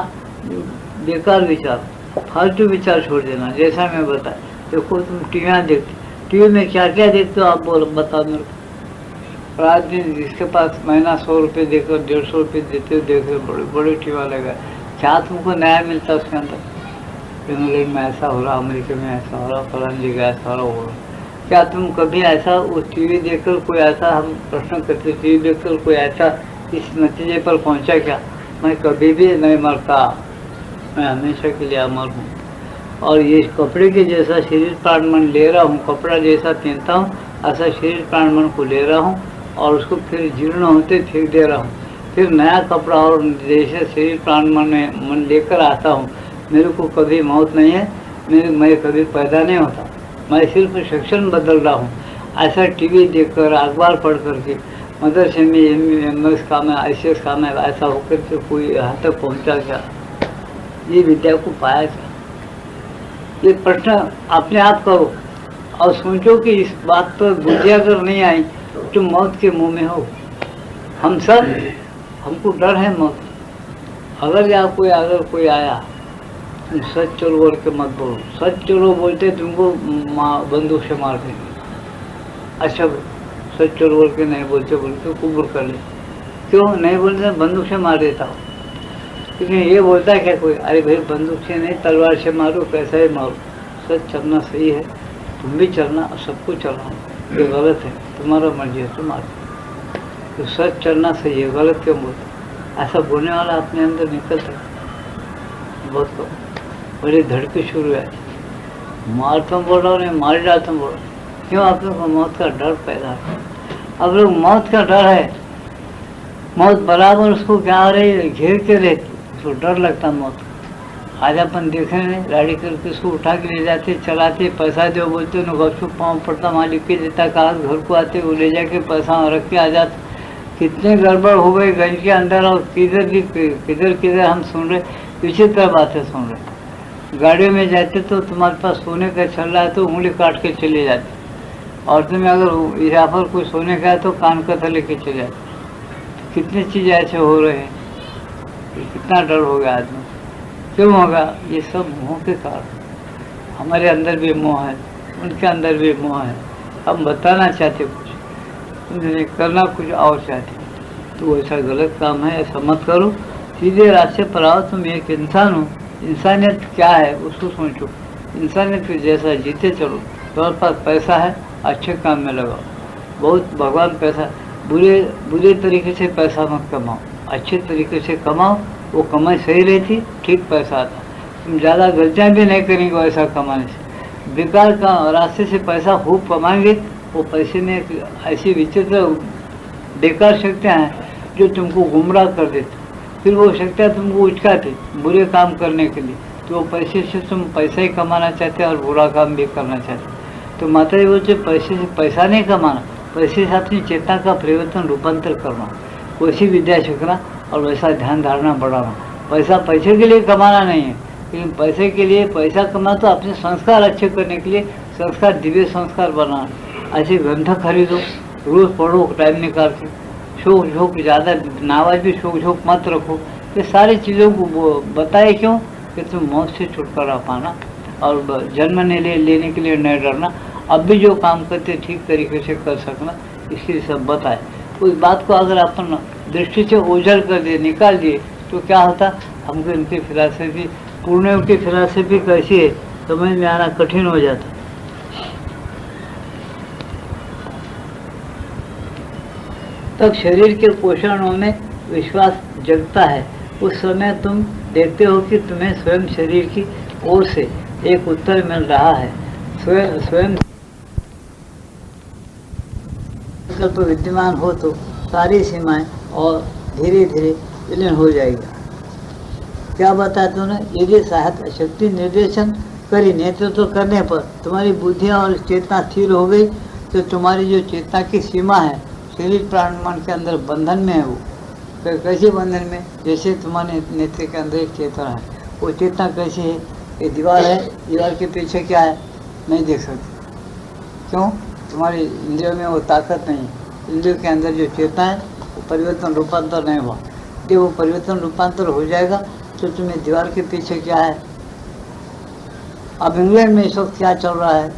बेकार विचार, फालतू विचार छोड़ देना। जैसा मैं बताया, देखो तुम टीवियाँ देखते, टीवी में क्या क्या देखते हो आप बोलो, बताओ मेरे को। रात दिन जिसके पास महीना 100 रुपये देकर 150 रुपये देते हो, देख रहे बड़े बड़े टीवा लगा, क्या तुमको नया मिलता उसके अंदर? इंग्लैंड में ऐसा हो रहा, अमेरिका में ऐसा हो रहा, फलान जगह ऐसा हो रहा। क्या तुम कभी ऐसा उस टीवी देखकर कोई ऐसा, हम प्रश्न करते, टीवी देखकर कोई ऐसा इस नतीजे पर पहुंचा क्या? मैं कभी भी नहीं मरता, मैं हमेशा के लिए अमर हूँ। और ये कपड़े के जैसा शरीर प्राण मन ले रहा हूँ, कपड़ा जैसा पहनता हूँ ऐसा शरीर प्राण मन को ले रहा हूँ और उसको फिर जीर्ण होते फेंक दे रहा हूँ। फिर नया कपड़ा और जैसे शरीर प्राण मन लेकर आता हूँ। मेरे को कभी मौत नहीं है, मैं कभी पैदा नहीं होता, मैं सिर्फ सेक्शन बदल रहा हूँ। ऐसा टीवी देखकर, अखबार पढ़ करके, मदरसे में MS काम है, ICS काम है, ऐसा होकर के कोई यहाँ तक पहुँचा क्या? ये विद्या को पाया क्या? ये प्रश्न अपने आप करो और सोचो कि इस बात पर बुद्धि अगर नहीं आई तो मौत के मुंह में हो। हम सब, हमको डर है मौत। अगर कोई आया, तुम सच चलो बोल के मत बोलो। सच चलो बोलते तुमको बंदूक से मार देंगे। अच्छा, सच चलो बोल के नहीं बोलते कुबूर कर ले। क्यों नहीं बोलते? बंदूक से मार देता हूँ। क्योंकि ये बोलता है क्या कोई, अरे भाई बंदूक से नहीं, तलवार से मारो, कैसा ही मारो। सच चलना सही है, तुम भी चलना और सबको चलना। ये गलत है, तुम्हारा मर्जी है, तुम मारो। तो सच चलना सही है, गलत क्यों बोलते? ऐसा बोलने वाला अपने अंदर निकलता है बहुत कम। बड़ी धड़की शुरू है, मार तुम बोल रहा हो, नहीं मार डाल तुम बोल रहा हो। क्यों? आप लोग को मौत का डर पैदा है। अब लोग मौत का डर है, मौत बराबर उसको क्या हो रही है, घेर के रहती, उसको डर लगता मौत। आज अपन देख रहे हैं, गाड़ी करके उसको उठा के ले जाते, चलाते, पैसा दो बोलते, गपचुप पाँव पड़ता, मालिक के देता, कागज घर को आते, वो ले जाके पैसा रख के आ जाते। कितने गड़बड़ हो गए गंज के अंदर, और किधर हम सुन रहे, विचित्र बातें सुन रहे। गाड़ियों में जाते तो तुम्हारे पास सोने का चल रहा है तो उंगली काट के चले जाते, और तुम्हें अगर यहाँ पर कोई सोने का है तो कान का तले के चले जाते। कितनी चीज़ें ऐसे हो रहे हैं, कितना डर हो गया आदमी। क्यों होगा? ये सब मोह के कारण। हमारे अंदर भी मोह है, उनके अंदर भी मोह है। हम बताना चाहते कुछ, उन्हें करना कुछ और चाहते, तो ऐसा गलत काम है, ऐसा मत करो। सीधे रास्ते पर आओ। तुम एक इंसान हो, इंसानियत क्या है उसको सोचो। इंसानियत के जैसा जीते चलो। तुम्हारे पास पैसा है, अच्छे काम में लगाओ। बहुत भगवान पैसा, बुरे तरीके से पैसा मत कमाओ, अच्छे तरीके से कमाओ। वो कमाई सही रहती, ठीक पैसा आता। तुम ज़्यादा गलतियाँ भी नहीं करेंगे वैसा कमाने से। बेकार का रास्ते से पैसा खूब कमाएंगे, वो पैसे में ऐसी विचित्र बेकार शक्तियाँ हैं जो तुमको गुमराह कर देते। फिर वो शक्तियाँ तुमको उचकाती बुरे काम करने के लिए। तो वो पैसे से तुम पैसा ही कमाना चाहते और बुरा काम भी करना चाहते। तो माता जी बोलते पैसे से पैसा नहीं कमाना, पैसे से अपनी चेतना का परिवर्तन, रूपांतर करना, वैसी विद्या सीखना और वैसा ध्यान धारणा बढ़ाना। पैसा पैसे के लिए कमाना नहीं है, लेकिन पैसे के लिए पैसा कमा तो अपने संस्कार अच्छे करने के लिए, संस्कार दिव्य संस्कार बनाना। ऐसे ग्रंथ खरीदो, रोज पढ़ो टाइम निकाल के। शोक झोंक ज़्यादा नावाज भी शोक झोंक मत रखो। ये सारी चीज़ों को वो बताए क्यों कि तुम मौत से छुटकारा पाना और जन्म लेने के लिए नहीं डरना। अब भी जो काम करते ठीक तरीके से कर सकना, इसलिए सब बताए। उस बात को अगर अपन दृष्टि से ओझल कर दिए, निकाल दिए, तो क्या होता, हमको इनकी फिलासफी, पूर्णियों की फिलासफी कैसी है समझ में आना कठिन हो जाता। तब शरीर के पोषणों में विश्वास जगता है। उस समय तुम देखते हो कि तुम्हें स्वयं शरीर की ओर से एक उत्तर मिल रहा है। स्वयं संकल्प विद्यमान हो तो सारी सीमाएं और धीरे धीरे विलीन हो जाएगी। क्या बताते उन्हें, यदि सहायता शक्ति निर्देशन करी नेतृत्व करने पर तुम्हारी बुद्धि और चेतना स्थिर हो गई, तो तुम्हारी जो चेतना की सीमा है शरीर प्राण मन के अंदर बंधन में है। वो कैसे बंधन में, जैसे तुम्हारे नेत्र के अंदर एक चेतना है, वो चेतना कैसी है, ये दीवार है, दीवार के पीछे क्या है नहीं देख सकते। क्यों, तुम्हारी इंद्रियों में वो ताकत नहीं है। इंद्रियों के अंदर जो चेतना है वो परिवर्तन रूपांतर नहीं हुआ। जब वो परिवर्तन रूपांतर हो जाएगा तो तुम्हें दीवार के पीछे क्या है। अब इंग्लैंड में इस वक्त क्या चल रहा है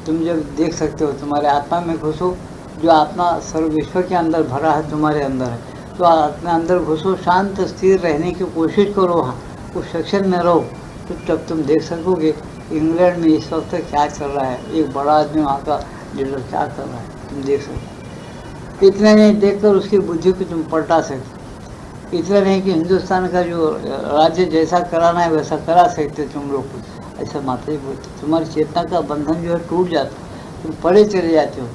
तुम जब देख सकते हो, तुम्हारे आत्मा में घुसो, जो आत्मा सर्व विश्व के अंदर भरा है तुम्हारे अंदर है, तो अपने अंदर घुसो, शांत स्थिर रहने की कोशिश करो, वहाँ उस सेक्शन में रहो, तो तब तुम देख सकोगे इंग्लैंड में इस वक्त क्या चल रहा है, एक बड़ा आदमी वहाँ का लीडर क्या कर रहा है, तुम देख सकते। इतना नहीं देखकर उसकी बुद्धि को तुम पलटा सकते। इतना नहीं कि हिंदुस्तान का जो राज्य जैसा कराना है वैसा करा सकते तुम लोग कुछ, ऐसा माता ही बोलते। तुम्हारी चेतना का बंधन जो है टूट जाता, तुम परे चले जाते हो,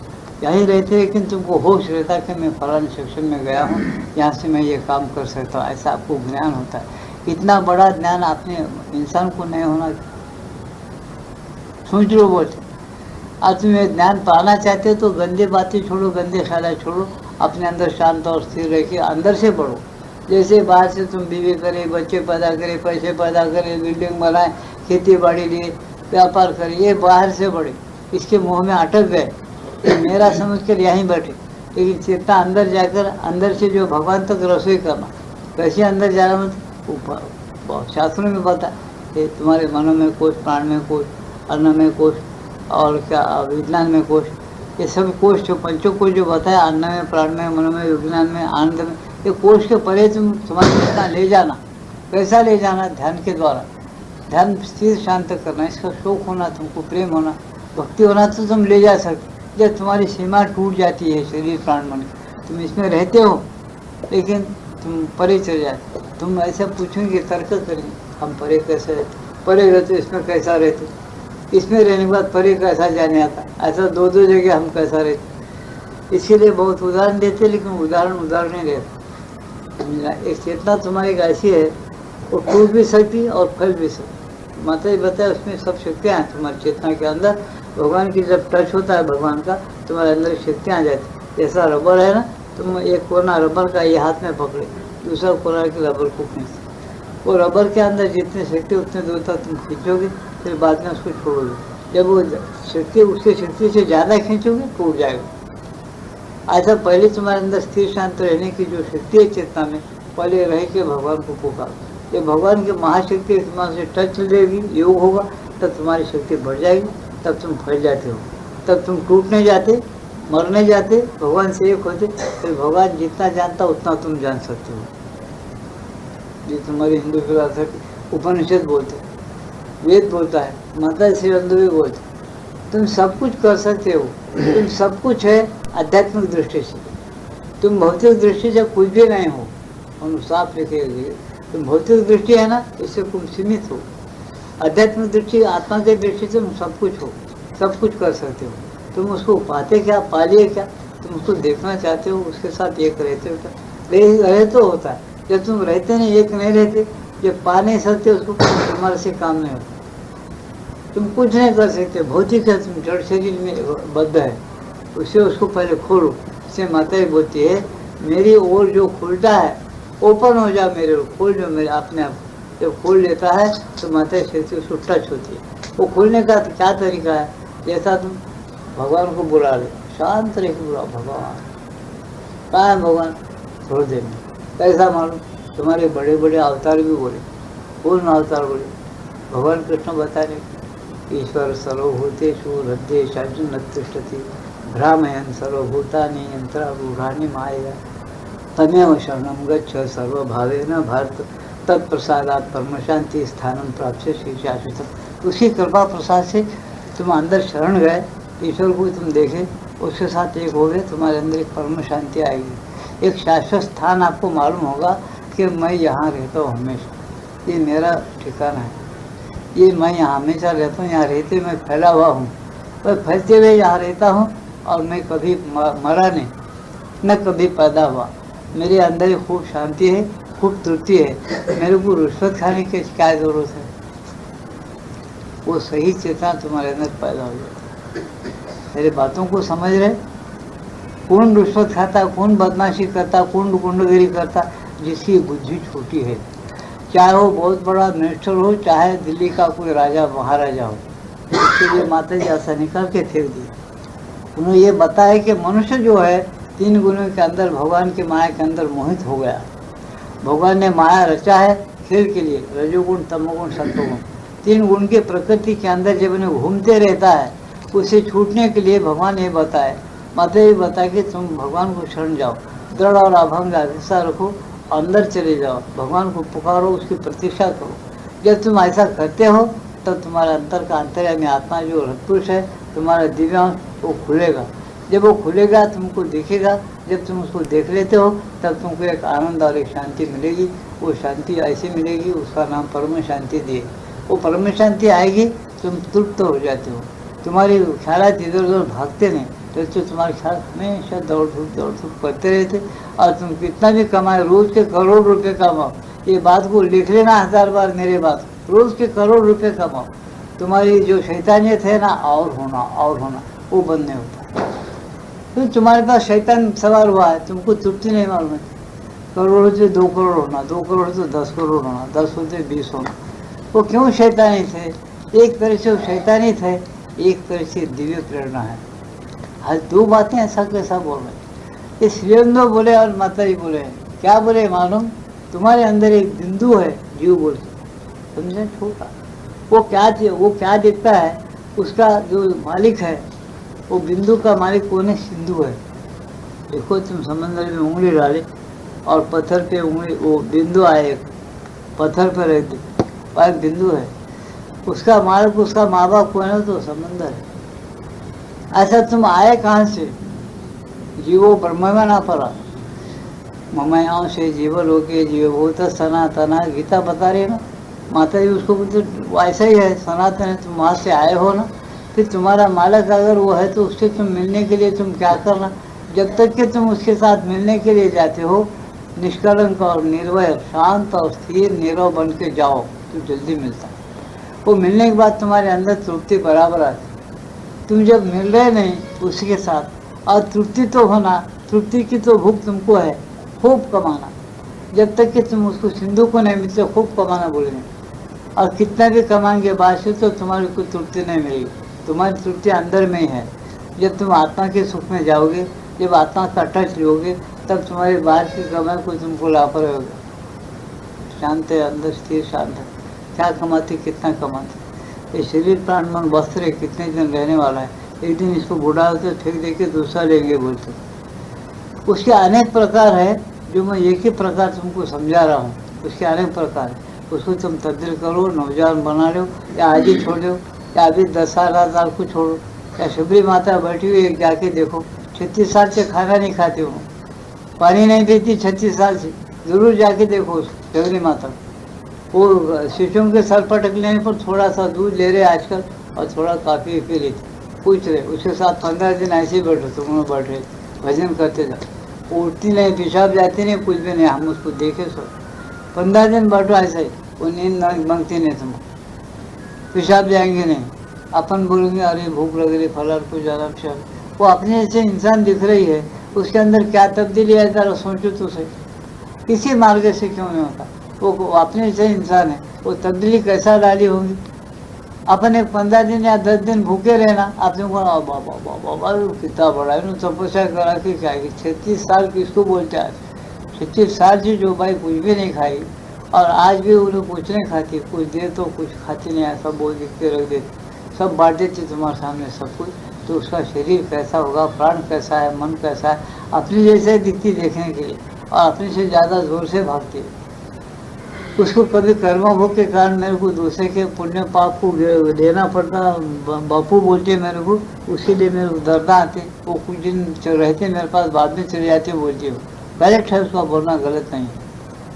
यहीं रहते, लेकिन तुमको होश रहता कि मैं फलाने सेक्शन में गया हूँ, यहाँ से मैं ये काम कर सकता हूँ, ऐसा आपको ज्ञान होता है। इतना बड़ा ज्ञान आपने इंसान को नहीं होना। सोच लो बोलते, आज तुम ये ज्ञान पाना चाहते हो तो गंदे बातें छोड़ो, गंदे ख्याल छोड़ो, अपने अंदर शांत और स्थिर रह के अंदर से बढ़ो। जैसे बाहर से तुम बीवी करे, बच्चे पैदा करे, पैसे पैदा करे, बिल्डिंग बनाए, खेती बाड़ी लिए, व्यापार करे, ये बाहर से बढ़े, इसके मुँह में अटक गए, मेरा समझ कर यहीं बैठे। लेकिन चेतना अंदर जाकर, अंदर से जो भगवान तक रसोई करना, कैसे अंदर जाना, मतलब शास्त्रों में बता, ये तुम्हारे मनों में कोश, प्राण में कोश, अन्न में कोश, और क्या विज्ञान में कोश, ये सब कोश जो पंचों को जो बताया, अन्न में, प्राण में, मनों में, विज्ञान में, आनंद में, ये कोश के परे तुम तुम्हारी चेतना ले जाना। कैसा ले जाना, ध्यान के द्वारा, ध्यान स्थिर शांत करना, इसका शौक होना, तुमको प्रेम होना, भक्ति होना, तो तुम ले जा सकते। जब तुम्हारी सीमा टूट जाती है शरीर प्राण मन, तुम इसमें रहते हो लेकिन तुम परे चले जाते। तुम ऐसा पूछोगे, तर्क करेंगे, हम परे कैसे रहते, परे रहते इसमें कैसा रहते, इसमें रहने के बाद परे कैसा जाने आता, ऐसा दो दो जगह हम कैसा रहते। इसके लिए बहुत उदाहरण देते, लेकिन उदाहरण नहीं रहते। एक चेतना तुम्हारी ऐसी है, वो टूट भी सकती और फैल भी सकती। माता जी बताया उसमें सब शक्तियाँ हैं तुम्हारी चेतना के अंदर। भगवान की जब टच होता है भगवान का, तुम्हारे अंदर शक्तियाँ आ जाती। जैसा रबर है ना, तुम एक कोना रबर का ये हाथ में पकड़े, दूसरा कोना के रबर को खींचते, वो रबर के अंदर जितनी शक्ति उतने दूर तक तुम खींचोगे, फिर बाद में उसको छोड़ोगे। जब वो शक्ति उसकी शक्ति से ज़्यादा खींचोगे टूट जाएगा। ऐसा पहले तुम्हारे अंदर स्थिर शांत रहने की जो शक्ति है चेतना में, पहले रह के भगवान को पुकारो। जब भगवान की महाशक्ति तुम्हारे से टच लेगी, योग होगा, तब तुम्हारी शक्ति बढ़ जाएगी, तब तुम फैल जाते हो, तब तुम टूट नहीं जाते, मर नहीं जाते, भगवान से एक होते। फिर भगवान जितना जानता उतना तुम जान सकते हो। ये तुम्हारी हिंदू फिलॉसफी, उपनिषद बोलते, वेद बोलता है, माता श्री अंदर भी बोलते, तुम सब कुछ कर सकते हो, तुम सब कुछ है आध्यात्मिक दृष्टि से। तुम भौतिक दृष्टि से कुछ भी नहीं हो, हम साफ लिखे, तुम भौतिक दृष्टि है ना, इससे तुम सीमित हो। आध्यात्मिक दृष्टि, आत्मा की दृष्टि से तुम सब कुछ हो, सब कुछ कर सकते हो। तुम उसको पाते क्या, पालिए क्या, तुम उसको देखना चाहते हो, उसके साथ एक रहते हो क्या, रहे तो होता है। जब तुम रहते नहीं, एक नहीं रहते, जब पा नहीं सकते उसको, तुम्हारे से काम नहीं होता, तुम कुछ नहीं कर सकते। भौतिक है, तुम जड़ शरीर में बद्ध है, उसे उसको पहले खोलो। इससे माता ही बोलती है, मेरी ओर जो खुलता है, ओपन हो जाओ, मेरे खोल जो मेरे अपने आप, जब खोल लेता है तो माता शक्ति उसको टच होती है। वो खोलने का क्या तरीका है, जैसा तुम भगवान को बुला ले, शांत रह के बुलाओ, भगवान कहाँ है भगवान, थोड़ी देर में। कैसा मालूम, तुम्हारे बड़े बड़े अवतार भी बोले, पूर्ण अवतार बोले, भगवान कृष्ण बता रहे, ईश्वर सर्वभूतेषु हृदयेषु तिष्ठति भ्रामयन् सर्वभूतानि यन्त्रारूढानि मायया तमेव शरणं गच्छ सर्वभावेन भारत तत्प्रसादात् परम शांति स्थानं प्राप्स्यसि शाश्वतम्। उसी कृपा प्रसाद से तुम अंदर शरण गए, ईश्वर को तुम देखे, उसके साथ एक हो गए, तुम्हारे अंदर एक परम शांति आएगी, एक शाश्वत स्थान आपको मालूम होगा कि मैं यहाँ रहता हूँ हमेशा, ये मेरा ठिकाना है, ये मैं यहाँ हमेशा रहता हूँ, यहाँ रहते मैं फैला हुआ हूँ, मैं फैलते हुए यहाँ रहता हूँ और मैं कभी मरा नहीं, न कभी पैदा हुआ, मेरे अंदर ही खूब शांति है, खूब तृप्ति है, मेरे को रिश्वत खाने की क्या जरूरत है। वो सही चेतना तुम्हारे अंदर पैदा हो जाती है। मेरे बातों को समझ रहे, कौन रिश्वत खाता, कौन बदमाशी करता, कौन गुंडगिरी करता, जिसकी बुद्धि छोटी है, चाहे वो बहुत बड़ा मिनिस्टर हो, चाहे दिल्ली का कोई राजा महाराजा हो, उसके लिए माता जी ऐसा निकाल के फेंक दी। उन्होंने ये बताया कि मनुष्य जो है 3 गुणों के अंदर, भगवान के माया के अंदर मोहित हो गया। भगवान ने माया रचा है खेल के लिए, रजोगुण तमोगुण सत्वगुण, 3 गुण के प्रकृति के अंदर जब उन्हें घूमते रहता है, उसे छूटने के लिए भगवान ये बताए, माता ये बताए कि तुम भगवान को शरण जाओ, दृढ़ और अभंग हिस्सा रखो, अंदर चले जाओ, भगवान को पुकारो, उसकी प्रतीक्षा करो। जब तुम ऐसा करते हो तब तुम्हारा अंतर का अंतर्यामी आत्मा जो हृदपुरुष है, तुम्हारा दिव्यांश, वो खुलेगा। जब वो खुलेगा तुमको दिखेगा, जब तुम उसको देख लेते हो तब तुमको एक आनंद और एक शांति मिलेगी। वो शांति ऐसी मिलेगी, उसका नाम परम शांति दिए। वो परम शांति आएगी, तुम तृप्त हो जाते हो, तुम्हारी ख्यालात इधर उधर भागते नहीं, तो तुम्हारे ख्याल हमेशा दौड़ धूप करते रहते। और तुम कितना भी कमाए, रोज के करोड़ रुपए कमाओ, ये बात को लिख लेना 1000 बार मेरे बात, रोज के करोड़ रुपए कमाओ, तुम्हारी जो शैतानियत है ना, और होना वो बंद नहीं होता। तो तुम्हारे पास शैतान सवार हुआ है, तुमको तृप्ति नहीं मालूम है। करोड़ से 2 करोड़ होना, 2 करोड़ से 10 करोड़ होना, 10 होते 20 होना, वो क्यों शैतानी थे? एक तरह से वो शैतानी थे, एक तरह से दिव्य प्रेरणा है। आज 2 बातें ऐसा कैसा बोल रहे, इस श्रीअंदो बोले और माता जी बोले, क्या बोले मालूम, तुम्हारे अंदर एक बिंदु है, जीव बोल के, समझे, छोटा, वो क्या दिखता है, उसका जो मालिक है, वो बिंदु का मालिक कौन है? सिंधु है। देखो तुम समंदर में उंगली डाले और पत्थर पे उंगली, वो बिंदु आए, पत्थर पर एक बिंदु है, उसका मालिक, उसका माँ बाप कौन है? तो समंदर है। ऐसा तुम आए कहाँ से? जीवो ब्रह्म में ना पड़ा, ममयाओं से जीव लोके जीवभूत सनातना, गीता बता रही है ना माता जी, उसको तो ऐसा ही है, सनातन है, तुम वहाँ से आए हो ना। फिर तुम्हारा मालिक अगर वो है तो उससे तुम मिलने के लिए तुम क्या करना, जब तक कि तुम उसके साथ मिलने के लिए जाते हो, निष्कलंक और निर्भय, शांत और स्थिर नीरव बन के जाओ तो जल्दी मिलता है। वो मिलने के बाद तुम्हारे अंदर तृप्ति बराबर आती। तुम जब मिल रहे नहीं उसके साथ, और तृप्ति तो होना, तृप्ति की तो भूख तुमको है, खूब कमाना, जब तक कि तुम उसको सिंधु को नहीं मिलते, खूब कमाना बोलेंगे, और कितना भी कमाएंगे बाद से तो तुम्हारी कोई तृप्ति नहीं मिलेगी। तुम्हारी तृप्ति अंदर में ही है। जब तुम आत्मा के सुख में जाओगे, जब आत्मा का टच लोगे, तब तुम्हारे बाहर की कमाई को तुमको लापर होगा। शांत है, अंदर स्थिर शांत है, क्या कमाते, कितना कमाते, ये शरीर प्राण मन वस्त्र है, कितने दिन रहने वाला है, एक दिन इसको बुढ़ा होते फेंक दे के दूसरा लेंगे बोलते। उसके अनेक प्रकार है, जो मैं एक ही प्रकार तुमको समझा रहा हूँ, उसके अनेक प्रकार है। उसको तुम तब्दील करो, नौजवान बना लो, या आज ही छोड़ दो, या अभी 10 साल को छोड़ो, या शबरी माता बैठी हुई है, जाके देखो, 36 साल से खाना नहीं खाते हो, पानी नहीं पीती 36 साल से, जरूर जाके देखो शबरी माता। वो शिशुओं के सर पटक लेने पर थोड़ा सा दूध ले रहे आजकल, और थोड़ा काफ़ी पी लेते, पूछ रहे, उसके साथ 15 दिन ऐसे ही बैठो, तुम बैठ रहे भजन करते जाओ, उठती नहीं, पेशाब जाती नहीं, कुछ भी नहीं, हम उसको देखे सो 15 दिन बैठो ऐसा ही, वो नींद मांगती नहीं, तुम पेशाब जाएंगे नहीं, अपन बोलेंगे अरे भूख लग रही, फलार को जाना पेशाब, वो अपने जैसे इंसान दिख रही है, उसके अंदर क्या तब्दीली है जरा सोचो तो सही, किसी मार्ग से क्यों नहीं होता। वो अपने से इंसान है, वो तब्दीली कैसा डाली होगी। अपन एक 15 दिन या 10 दिन भूखे रहना, आपने बोला बाबा कितना बड़ा है, तपस्या करा के क्या 36 साल किसको बोलते हैं। 36 साल से जो भाई कुछ भी नहीं खाई, और आज भी उन्हें कुछ नहीं खाती, कुछ दे तो कुछ खाती नहीं, ऐसा बोल के रख देती, सब बांट देती तुम्हारे सामने सब कुछ। तो उसका शरीर कैसा होगा, प्राण कैसा है, मन कैसा है, अपनी जैसे दिखती देखने के लिए, और अपने से ज़्यादा जोर से भागती है। उसको कभी कर्मभोग के कारण मेरे को दूसरे के पुण्य पाप को देना पड़ता, बापू बोलते मेरे को, उसके लिए मेरे को दर्द आते। वो कुछ दिन रहते मेरे पास, बाद में चले जाते, बोलते हो गलत है, उसका बोलना गलत नहीं है।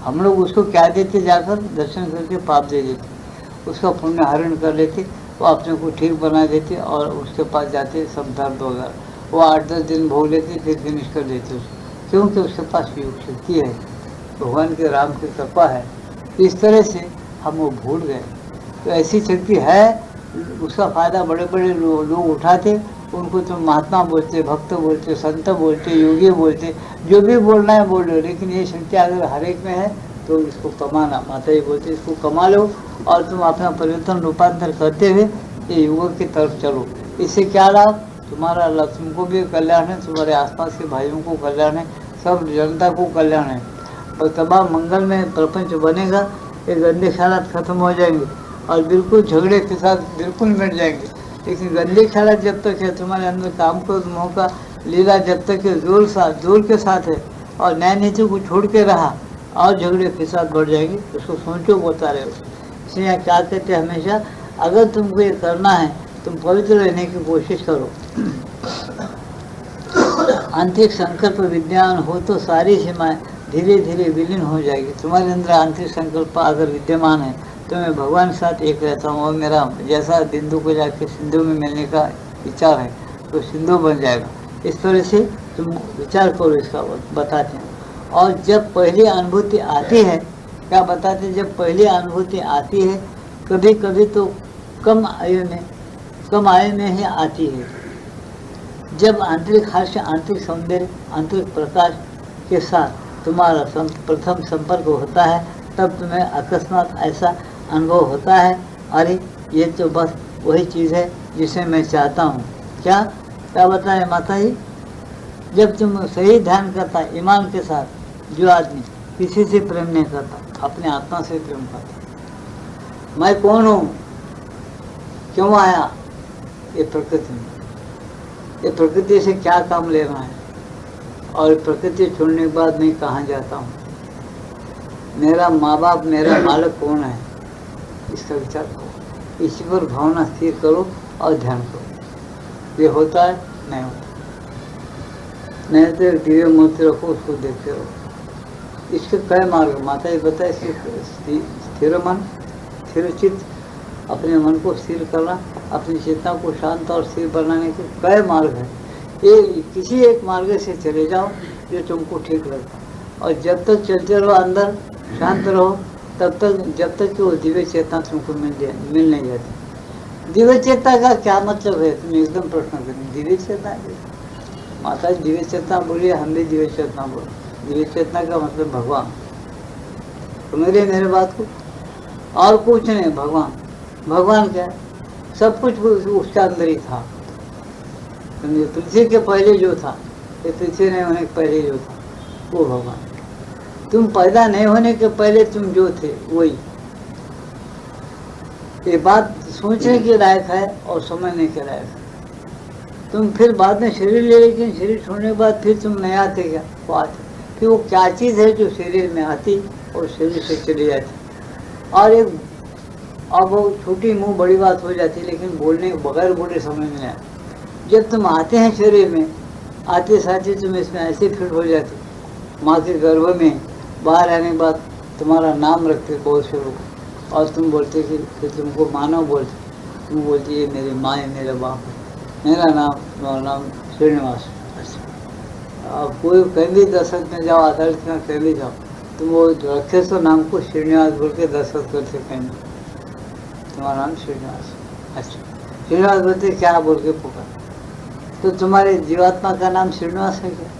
हम लोग उसको क्या देते, जाकर दर्शन करके पाप दे देते, उसका पुण्य हरण कर लेते, वो अपने को ठीक बना देते, और उसके पास जाते सब दर्द वगैरह वो 8-10 दिन भोग लेते, फिर फिनिश कर देते उसको, क्योंकि उसके पास योग शक्ति है, भगवान के राम की कृपा है। इस तरह से हम वो भूल गए। तो ऐसी शक्ति है, उसका फायदा बड़े बड़े लोग उठाते, उनको तो महात्मा बोलते, भक्त बोलते, संत बोलते, योगी बोलते, जो भी बोलना है बोल लो, लेकिन ये शक्ति अगर हर एक में है तो इसको कमाना, माता जी बोलते इसको कमा लो, और तुम अपना परिवर्तन रूपांतर करते हुए ये युग की तरफ चलो। इससे क्या लाभ, तुम्हारा लाभ, तुमको भी कल्याण है, तुम्हारे आसपास के भाइयों को कल्याण है, सब जनता को कल्याण है, और तमाम मंगल में प्रपंच बनेगा। ये गंदे ख्यालात खत्म हो जाएंगे, और बिल्कुल झगड़े के साथ बिल्कुल मिट जाएंगे। लेकिन गंदे ख्यालात जब तक है, तुम्हारे अंदर काम को मोह का लीला जब तक है, जोर के साथ है, और न्याय नीति को छोड़ के रहा, और झगड़े के साथ बढ़ जाएंगे। उसको सोचो, बोलता रहे। इसलिए यहाँ क्या कहते हैं हमेशा, अगर तुमको ये करना है, तुम पवित्र रहने की कोशिश करो। आंतरिक संकल्प विद्यमान हो तो सारी सीमाएं धीरे धीरे विलीन हो जाएगी। तुम्हारे अंदर आंतरिक संकल्प अगर विद्यमान है तो मैं भगवान के साथ एक रहता हूँ, और मेरा जैसा बिंदु को जाके सिंधु में मिलने का विचार है तो सिंधु बन जाएगा। इस तरह से तुम विचार करो, इसका बताते हैं। और जब पहली अनुभूति आती है, क्या बताते हैं, जब पहली अनुभूति आती है, कभी कभी तो कम आयु में ही आती है। जब आंतरिक हर्ष, आंतरिक सौंदर्य, आंतरिक प्रकाश के साथ तुम्हारा प्रथम संपर्क होता है, तब तुम्हें अकस्मात ऐसा अनुभव होता है, अरे ये तो बस वही चीज़ है जिसे मैं चाहता हूँ। क्या बताएं माता जी, जब तुम सही ध्यान करता, ईमान के साथ, जो आदमी किसी से प्रेम नहीं करता, अपने आत्मा से प्रेम करता। मैं कौन हूँ, क्यों आया ये प्रकृति में, ये प्रकृति से क्या काम लेना है, और प्रकृति छोड़ने के बाद मैं कहाँ जाता हूँ, मेरा माँ बाप, मेरा मालिक कौन है, इसका विचार करो। इसी पर भावना स्थिर करो और ध्यान करो। ये होता है, नहीं होता, नहीं तो दिव्य मूर्ति रखो, उसको देखते रहो। इसके कई मार्ग माता जी बताए, इसके स्थिर मन, स्थिर चित्त, अपने मन को स्थिर करना, अपनी चेतना को शांत और स्थिर बनाने के कई मार्ग हैं। ये किसी एक मार्ग से चले जाओ जो तुमको ठीक लगता, और जब तक चलते रहो, अंदर शांत रहो, तब तक, जब तक कि वो दिव्य चेतना तुमको मिल नहीं जाती। दिव्य चेतना का क्या मतलब है, तुम एकदम प्रश्न करें, दिव्य चेतना, माता जी दिव्य चेतना बोलिए, हम भी दिव्य चेतना बोले। दिव्य चेतना का मतलब भगवान, मेरे बात को, और कुछ नहीं, भगवान। भगवान क्या है, सब कुछ उसके अंदर ही था। समझे, पृथ्वी के पहले जो था, ये पृथ्वी नहीं होने के पहले जो था, वो भगवान। तुम पैदा नहीं होने के पहले तुम जो थे वही। ये बात सोचने के लायक है और समझने के लायक है। तुम फिर बाद में शरीर ले, लेकिन शरीर छोड़ने के बाद फिर तुम नहीं आते क्या, वो आते। फिर वो क्या चीज़ है जो शरीर में आती और शरीर से चली जाती। और एक, अब वो छोटी मुंह बड़ी बात हो जाती, लेकिन बोलने बगैर बोले समझ में आए। जब तुम आते हैं शरीर में, आते साथ ही तुम इसमें ऐसे फिट हो जाते, माँ के गर्भ में बाहर आने के बाद तुम्हारा नाम रखते बहुत से लोग, और तुम बोलते कि फिर तुमको मानव बोलते, तुम बोलती ये मेरी माँ है, मेरा बाप है, मेरा नाम, तुम्हारा नाम श्रीनिवास। अच्छा, अब कोई कहीं भी दशरथ में जाओ, अदालत में कहीं भी जाओ, तुम वो रखे तो नाम को श्रीनिवास बोल के दशरथ करते, कहीं तुम्हारा नाम श्रीनिवास। अच्छा, श्रीनिवास बोलते क्या बोल के पुकार, तो तुम्हारे जीवात्मा का नाम श्रीनिवास है क्या,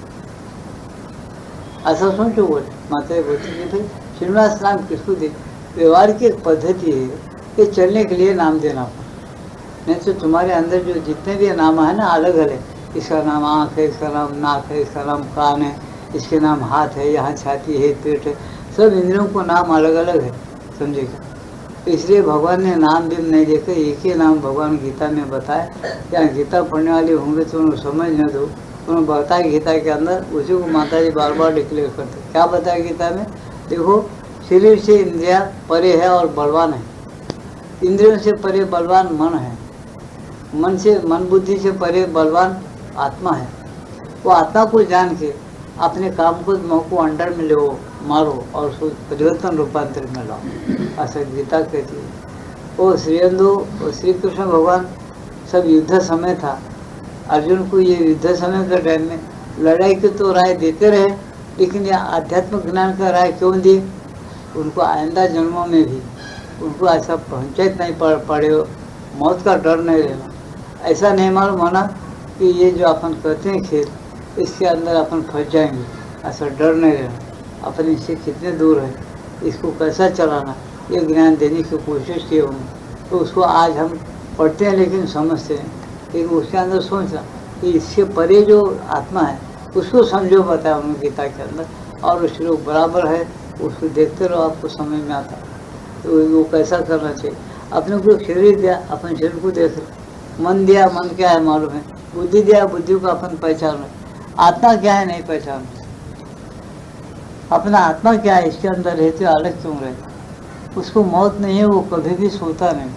ऐसा सोचो। बोले माता जी बोलती कि भाई श्रीनिवास नाम किसको दे? व्यवहार की एक पद्धति है कि चलने के लिए नाम देना पड़ता, नहीं तो तुम्हारे अंदर जो जितने भी नाम है ना अलग अलग, इसका नाम आँख है, इसका नाम नाक है, इसका नाम कान है, इसके नाम हाथ है, यहाँ छाती है, पेट है, सब इंद्रियों को नाम अलग अलग है, समझेगा। इसलिए भगवान ने नाम भी नहीं देकर एक ही नाम भगवान गीता में बताया। या गीता पढ़ने वाले होंगे तो उन्हें समझ न दो, उन्होंने बताया गीता के अंदर, उसी को माता जी बार बार डिक्लेयर करते। क्या बताया गीता में? देखो, शरीर से इंद्रिया परे है और बलवान है, इंद्रियों से परे बलवान मन है, मन बुद्धि से परे बलवान आत्मा है। वो आत्मा को जान के अपने काम को मोह को अंडर में लो, मारो और उसको परिवर्तन रूपांतर में लाओ, ऐसा गीता कहती है। वो श्री कृष्ण भगवान सब युद्ध समय था, अर्जुन को ये युद्ध समय के टाइम में लड़ाई की तो राय देते रहे, लेकिन ये आध्यात्मिक ज्ञान का राय क्यों दिए? उनको आइंदा जन्मों में भी उनको ऐसा पंचायत नहीं पड़े, मौत का डर नहीं रहना, ऐसा नहीं मालूम होना कि ये जो अपन करते हैं खेल, इसके अंदर अपन फंस जाएंगे, ऐसा डर नहीं रहना, अपन इससे कितने दूर है, इसको कैसा चलाना, ये ज्ञान देने की कोशिश किए होंगे। तो उसको आज हम पढ़ते हैं लेकिन समझते हैं, लेकिन उसके अंदर सोचना कि इससे परे जो आत्मा है उसको समझो, बताया उन्होंने गीता के अंदर, और उस लोग बराबर है, उसको देखते रहो, आपको समझ में आता है। तो वो कैसा करना चाहिए? अपने को शरीर दिया, अपन शरीर को देख रहे, मन दिया, मन क्या है मालूम है, बुद्धि दिया, बुद्धि को अपन पहचान रहे, आत्मा क्या है नहीं पहचान, अपना आत्मा क्या है इसके अंदर रहते अलग क्यों रहता? उसको मौत नहीं है, वो कभी भी सोता नहीं,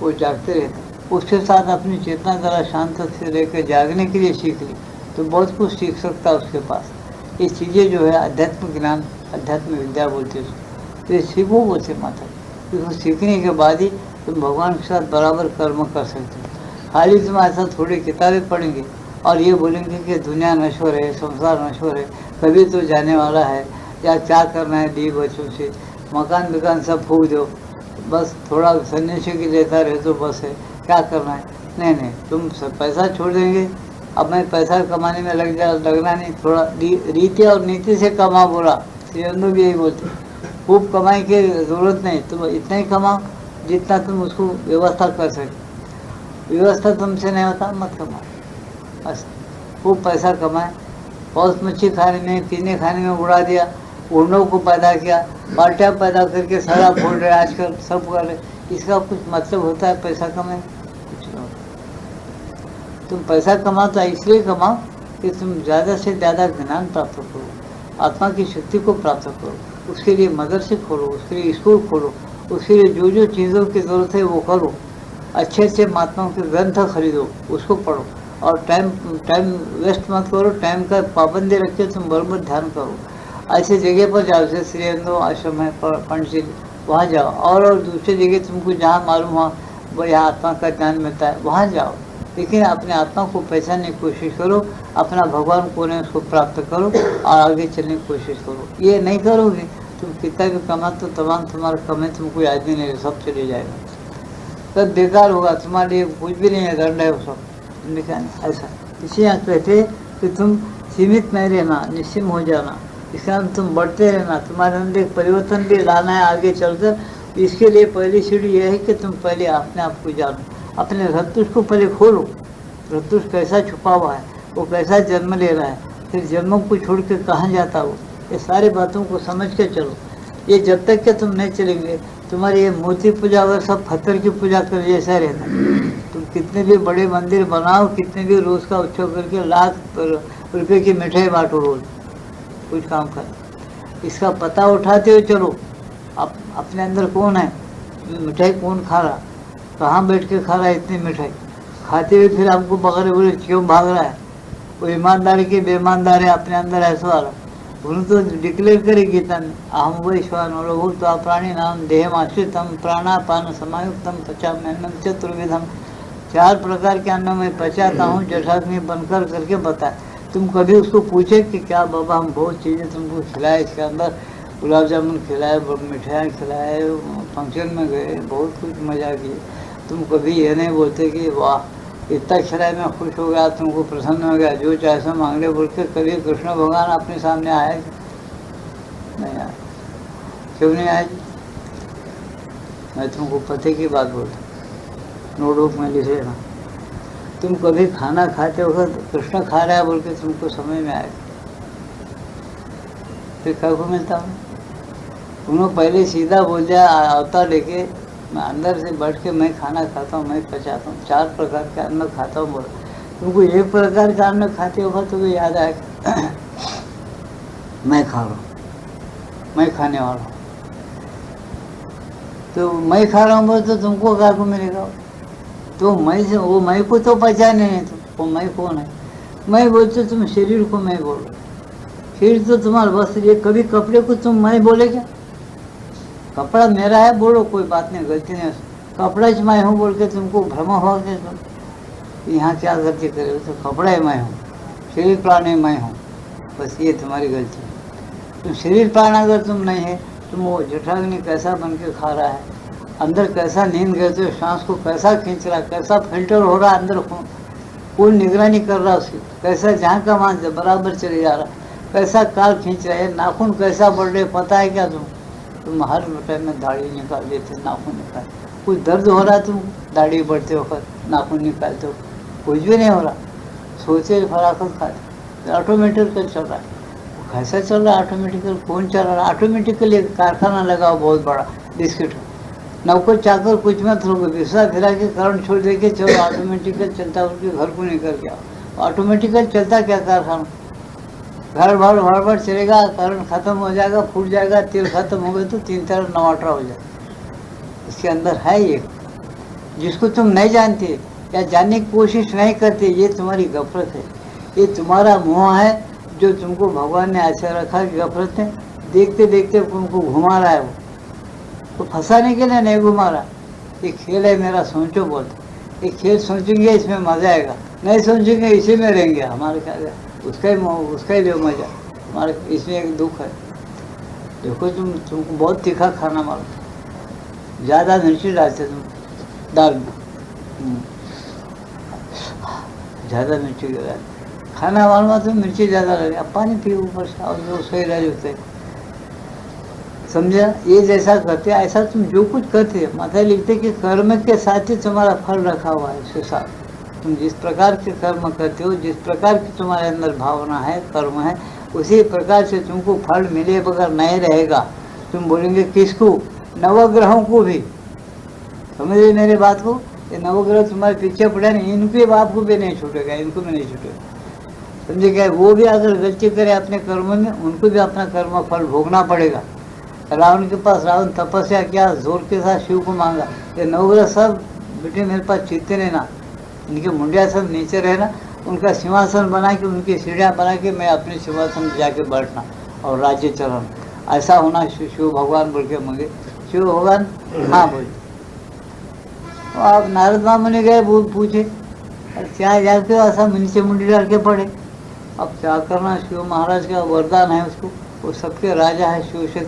वो जागते रहता। उसके साथ अपनी चेतना जरा शांत से रहकर जागने के लिए सीख ली तो बहुत कुछ सीख सकता है उसके पास। ये चीज़ें जो है अध्यात्म ज्ञान, अध्यात्म विद्या बोलते हैं, तो ये सीखो बोलते माता, क्योंकि सीखने के बाद ही तुम भगवान के साथ बराबर कर्म कर सकते हो। खाली तुम ऐसा थोड़ी किताबें पढ़ेंगे और ये बोलेंगे कि दुनिया नश्वर है, संसार नश्वर है, कभी तो जाने वाला है, या क्या करना है बीवी बच्चों से, मकान दुकान सब फूक दो, बस थोड़ा सन्यासी की लेता रहे तो बस है, क्या करना है? नहीं, तुम सब पैसा छोड़ देंगे, अब मैं पैसा कमाने में लगना नहीं, थोड़ा रीति और नीति से कमा, बोला श्री अरविंद भी यही बोलते, खूब कमाई की ज़रूरत नहीं, तुम इतना ही कमाओ जितना तुम उसको व्यवस्था कर सके, व्यवस्था तुमसे नहीं होता मत कमाओ, बस खूब पैसा कमाए, बहुत मच्छी खाने में, पीने खाने में उड़ा दिया, उड़नों को पैदा किया, बाल्टियाँ पैदा करके शराब फोड़ रहे आजकल सब कर रहे, इसका कुछ मतलब होता है पैसा कमाए? कुछ नहीं होता। तुम पैसा कमाओ इसलिए कमाओ कि तुम ज़्यादा से ज़्यादा ज्ञान प्राप्त करो, आत्मा की शक्ति को प्राप्त करो, उसके लिए मदरसे खोलो, उसके लिए स्कूल खोलो, उसके लिए जो जो चीज़ों की ज़रूरत है वो करो, अच्छे अच्छे महात्माओं के ग्रंथ खरीदो, उसको पढ़ो, और टाइम वेस्ट मत करो, टाइम का पाबंदी रखे, तुम बराबर ध्यान करो। ऐसे जगह पर जाओ, जैसे श्री अरविंद आश्रम है पंडित, वहाँ जाओ, और दूसरी जगह तुमको जहाँ मालूम हो वो यहाँ आत्मा का ज्ञान मिलता है वहाँ जाओ, लेकिन अपने आत्मा को पहचानने की कोशिश करो, अपना भगवान कौन है उसको प्राप्त करो और आगे चलने की कोशिश करो। ये नहीं करोगे तुम कितना भी कमा तो तमाम तुम्हारा कमाई तुमको याद भी नहीं, सब चले जाएगा, तब बेकार होगा, तुम्हारे लिए कुछ भी नहीं है, दंड है वो सब। ऐसा इसलिए कहते कि तुम सीमित नहीं रहना, निश्चिम हो जाना, इसका तुम बढ़ते रहना, तुम्हारे अंदर एक परिवर्तन भी लाना है आगे चलकर। इसके लिए पहली सीढ़ी यह है कि तुम पहले अपने आप को जानो, अपने रत्तुष को पहले खोलो, रत्तुष कैसा छुपा हुआ है, वो कैसा जन्म ले रहा है, फिर जन्मों को छोड़ के कहाँ जाता हो, ये सारी बातों को समझ के चलो। ये जब तक के तुम नहीं चलेंगे, तुम्हारी ये मूर्ति पूजा अगर सब पत्थर की पूजा कर जैसा रहता है। तुम कितने भी बड़े मंदिर बनाओ, कितने भी रोज़ का उत्सव करके लाख रुपये की मिठाई बांटो रोज़, कुछ काम कर, इसका पता उठाते हो चलो, अपने अंदर कौन है, मिठाई कौन खा रहा, कहाँ बैठ के खा रहा है इतनी मिठाई, खाते हुए फिर आपको पकड़े बोले क्यों भाग रहा है, वो ईमानदारी की बेईमानदारी अपने अंदर ऐसा वाला। उन्होंने तो डिक्लेयर करे गीता में, अहम वैश्वान भूत प्राणी नाम देह आश्रितम प्राणापान समायुक्तम पचाम्यन्नम चतुर्विधम, 4 प्रकार के अन्नों में पचाता हूँ जठाग्नि बनकर करके बताए। तुम कभी उसको पूछे कि क्या बाबा हम बहुत चीज़ें तुमको खिलाए, इसके अंदर गुलाब जामुन खिलाए, मिठाई खिलाए, फंक्शन में गए, बहुत कुछ मज़ा किए, तुम कभी ये नहीं बोलते कि वाह इतना खिलाए मैं खुश हो गया, तुमको प्रसन्न हो गया, जो चाहे सो मांगने बोल के कभी कृष्ण भगवान अपने सामने आए नहीं आए। क्यों नहीं आए जी? मैं तुमको पते की बात बोलता, नोटबुक में लिख लेना। तुम कभी खाना खाते हो कृष्ण खा रहा है बोल के तुमको समझ में आएगा, फिर क्या को मिलता हूँ? उन्होंने पहले सीधा बोल दिया अवतार लेके, मैं अंदर से बैठ के मैं खाना खाता हूँ, मैं पचाता हूँ, 4 प्रकार के अन्न खाता हूँ बोला। तुमको एक प्रकार का अन्न खाते होगा तो भी याद आएगा मैं खा रहा हूँ, मैं खाने वाला हूँ। तो मैं खा रहा हूँ बोल तो तुमको क्या को मिलेगा? तो मैं से वो मैं को तो पहचाने नहीं, तुम वो मैं कौन है? मैं बोलते तुम शरीर को मैं बोल रहे, शरीर तो तुम्हारा वस्त्र, ये कभी कपड़े को तुम मैं बोले क्या? कपड़ा मेरा है बोलो, कोई बात नहीं, गलती नहीं। कपड़ा च मैं हूँ बोल के तुमको भ्रम हो गया, तुम यहाँ क्या गलती करे हो? तो कपड़ा ही मैं हूँ, शरीर प्राण ही मैं हूँ, बस ये तुम्हारी गलती है। तुम शरीर प्राण अगर तुम नहीं है, तुम वो जठराग्नि कैसा बन के खा रहा है, अंदर कैसा नींद गए तो सांस को कैसा खींच रहा, कैसा फिल्टर हो रहा अंदर खून, कौन निगरानी कर रहा उसकी, कैसा जहाँ का वहाँ बराबर चले जा रहा, कैसा काल खींच रहा है, नाखून कैसा बढ़ रहे पता है क्या? तुम हर टाइम में दाढ़ी निकाल देते, नाखून निकाल, कुछ दर्द हो रहा तुम दाढ़ी बढ़ते वक्त नाखून निकालते हो, कुछ भी नहीं हो रहा, सोचे फराखत खाते, ऑटोमेटिक चल रहा है। कैसा चल रहा है ऑटोमेटिकल? कौन चल रहा है ऑटोमेटिकली? कारखाना लगाओ बहुत बड़ा बिस्किट, नौकर चाकर कुछ मत लोगे, विश्वास फिरा के करंट छोड़ दे के चलो ऑटोमेटिकल चलता, उनके घर को निकल गया, ऑटोमेटिकल चलता क्या कारखाना? घर भर भर भर चलेगा, करंट खत्म हो जाएगा, फूट जाएगा, तेल खत्म हो गए तो 3 तरह नवाटा हो जाए। इसके अंदर है एक, जिसको तुम नहीं जानते या जानने की कोशिश नहीं करते, ये तुम्हारी गफलत है, ये तुम्हारा मोह है जो तुमको भगवान ने ऐसा रखा कि गफलत है, देखते देखते तुमको घुमा रहा है। वो तो फंसाने के लिए नहीं घुमा रहा, ये खेल है मेरा, सोचो बोलते, ये खेल सोचेंगे इसमें मजा आएगा, नहीं सोचेंगे इसी में रहेंगे, हमारे क्या उसका ही लो मजा, हमारे इसमें एक दुख है। देखो तुमको बहुत तीखा खाना मालूम, ज़्यादा मिर्ची डालते तुम दाल में, ज़्यादा मिर्ची डालते खाना मालूम, तुम मिर्ची ज़्यादा लगे, अब पानी पियो ऊपर से और जो सही रह जाते, समझा? ये जैसा करते ऐसा तुम जो कुछ करते, माता लिखते कि कर्म के साथ ही तुम्हारा फल रखा हुआ है उसके साथ, तुम जिस प्रकार के कर्म करते हो, जिस प्रकार की तुम्हारे अंदर भावना है, कर्म है, उसी प्रकार से तुमको फल मिले बगैर नहीं रहेगा। तुम बोलेंगे किसको? नवग्रहों को भी, समझ रहे मेरे बात को? ये नवग्रह तुम्हारे पीछे पड़े नहीं, इनके बाप को भी नहीं छूटेगा, इनको भी नहीं छूटेगा, समझे क्या? वो भी अगर गलती करे अपने कर्म में, उनको भी अपना कर्म फल भोगना पड़ेगा। रावण के पास रावण तपस्या किया, जोर के साथ शिव को मांगा, ये नवग्रह सब बेटे मेरे पास चीते रहना, इनके मुंडिया सब नीचे रहना, उनका सिंहासन बना के, उनकी सीढ़ियाँ बना के मैं अपने सिंहासन पर जाके बैठना और राज्य चलाना, ऐसा होना शिव भगवान बोल के मांगे। शिव भगवान हाँ बोले। तो आप नारद मुनि गए, पूछे क्या जाके ऐसा नीचे मुंडी डाल के पड़े, अब क्या करना? शिव महाराज का वरदान है उसको, वो सबके राजा है शिव से,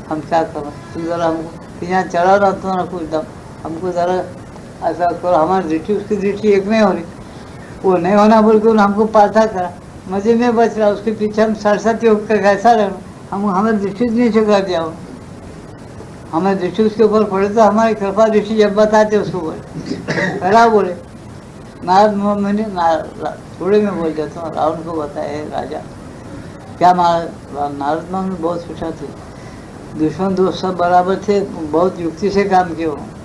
हम क्या करना? तुम जरा हमको यहाँ चढ़ा रहा तुम्हारा कुछ दम, हमको ज़रा ऐसा करो, हमारी दृष्टि उसकी दृष्टि एक नहीं हो रही, वो नहीं होना बोल के उन्होंने हमको पाथा करा, मजे में बच रहा, उसके पीछे हम सरस्वती होकर कैसा रहना, हम हमें दृष्टि नीचे कर दिया, हमें दृष्टि उसके ऊपर पड़े तो हमारी कृपा दृष्टि जब बताते उसको बोले करा बोले। नारद मुनि थोड़े में बोल जाता हूँ, रावण को बताया राजा क्या? नारद मुनि बहुत सोचा थे, दुश्मन दोस्त सब बराबर थे, बहुत युक्ति से काम किया उन्होंने।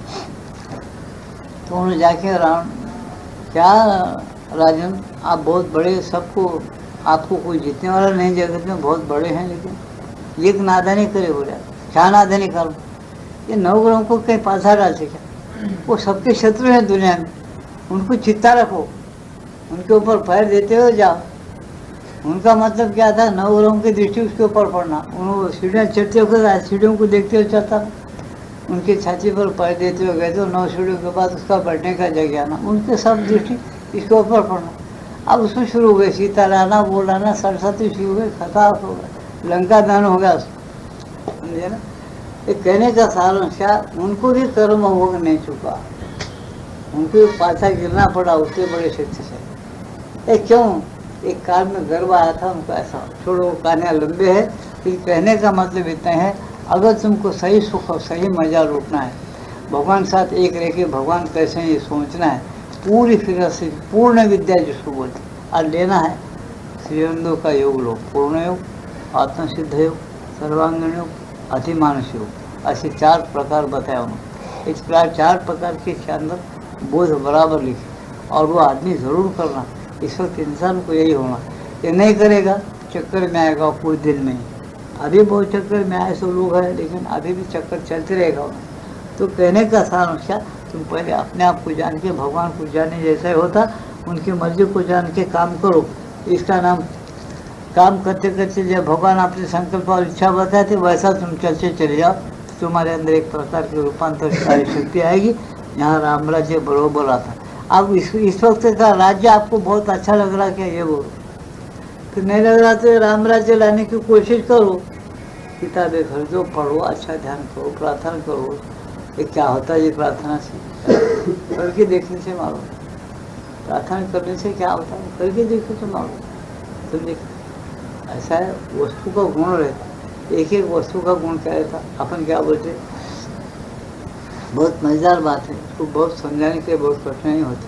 तो उन्होंने जाके रावण, क्या राजन आप बहुत बड़े, सबको आपको कोई जीतने वाला नहीं जगत में, बहुत बड़े हैं, लेकिन एक नादानी करे बोले, क्या नादानी करो? ये नवग्रहों को कहीं पासा डालते क्या? वो सबके शत्रु हैं दुनिया में, उनको चित्ता रखो, उनके ऊपर पैर देते हो जाओ। उनका मतलब क्या था? नवग्रहों की दृष्टि उसके ऊपर पड़ना, उन्होंने सीढ़ियाँ चढ़ते हो, सीढ़ियों को देखते हो चलता, उनकी छाती पर पैर देते हुए गए तो 9 सीढ़ियों के बाद उसका बैठने का जगह आना, उनके सब दृष्टि इसके ऊपर पड़ना। अब उसमें शुरू हो गए सीता लाना, वो लाना, सरस्वती शुरू हो गई, खताब हो गया, लंका दान हो गया, समझे ना? ये कहने का सारांश क्या? उनको भी कर्म भोग नहीं चुका, उनको पाछा गिरना पड़ा उतने बड़े शक्ति से। ये क्यों? एक काल में गर्व आया था उनको, ऐसा छोड़ो, कहानियाँ लंबे है, फिर कहने का मतलब इतना है अगर तुमको सही सुख और सही मजा लूटना है, भगवान के साथ एक रह के भगवान कैसे हैं ये सोचना है, पूरी फिर से पूर्ण विद्या जिसको बोलते और लेना है श्रीअंदो का योग लो, पूर्ण योग, आत्मसिद्ध योग, सर्वांगीण योग, अतिमानस योग, ऐसे 4 प्रकार बताया उन्होंने। इस प्रकार 4 प्रकार के अंदर बोध बराबर लिखे और वो आदमी ज़रूर करना। इस वक्त इंसान को यही होना, ये नहीं करेगा चक्कर में आएगा कुछ दिन में। अभी बहुत चक्कर में आए सो लोग हैं, लेकिन अभी भी चक्कर चलते रहेगा। तो कहने का सार क्या, तुम पहले अपने आप को जान के भगवान को जाने जैसा ही होता, उनकी मर्जी को जान के काम करो। इसका नाम काम करते करते जब भगवान अपने संकल्प और इच्छा बताते वैसा तुम चलते चले जाओ, तो तुम्हारे अंदर एक प्रकार की रूपांतरकारी शक्ति आएगी, यहाँ राम राज्य बरोबर आता। अब इस वक्त का राज्य आपको बहुत अच्छा लग रहा क्या, ये बोलो। फिर नहीं लग रहा तो राम राज्य लाने की कोशिश करो, किताबें खरीदो, पढ़ो, अच्छा ध्यान करो, प्रार्थना करो। ये क्या होता है ये प्रार्थना से, करके देखने से मालूम, प्रार्थना करने से क्या होता है करके देखो तो मालूम। समझे, ऐसा है वस्तु का गुण रहता, एक एक वस्तु का गुण क्या रहता, अपन क्या बोलते, बहुत मजेदार बात है, इसको बहुत समझाने के लिए बहुत कठिनाई होती।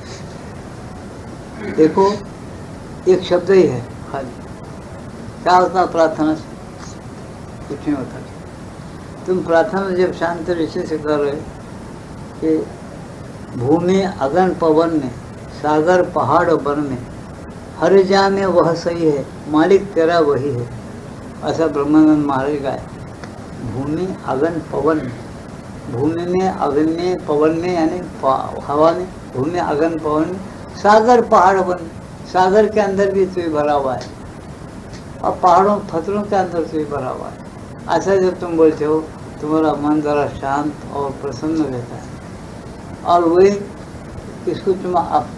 देखो एक शब्द ही है खाली, क्या होता प्रार्थना से, कुछ नहीं होता। तुम प्रार्थना जब शांत ऋषि से कर रहे कि भूमि अगन पवन में, सागर पहाड़ वन में, हर जा में वह सही है, मालिक तेरा वही है, ऐसा ब्रह्मानंद महाराज का है। भूमि अगन पवन में, भूमि में अगन में पवन में यानी हवा में, भूमि अगन पवन में, सागर पहाड़ वन, सागर के अंदर भी तू भरा हुआ है और पहाड़ों पत्थरों के अंदर तू भरा हुआ है। ऐसा जब तुम बोलते हो तुम्हारा मन ज़रा शांत और प्रसन्न रहता है। और वही इसको तुम आप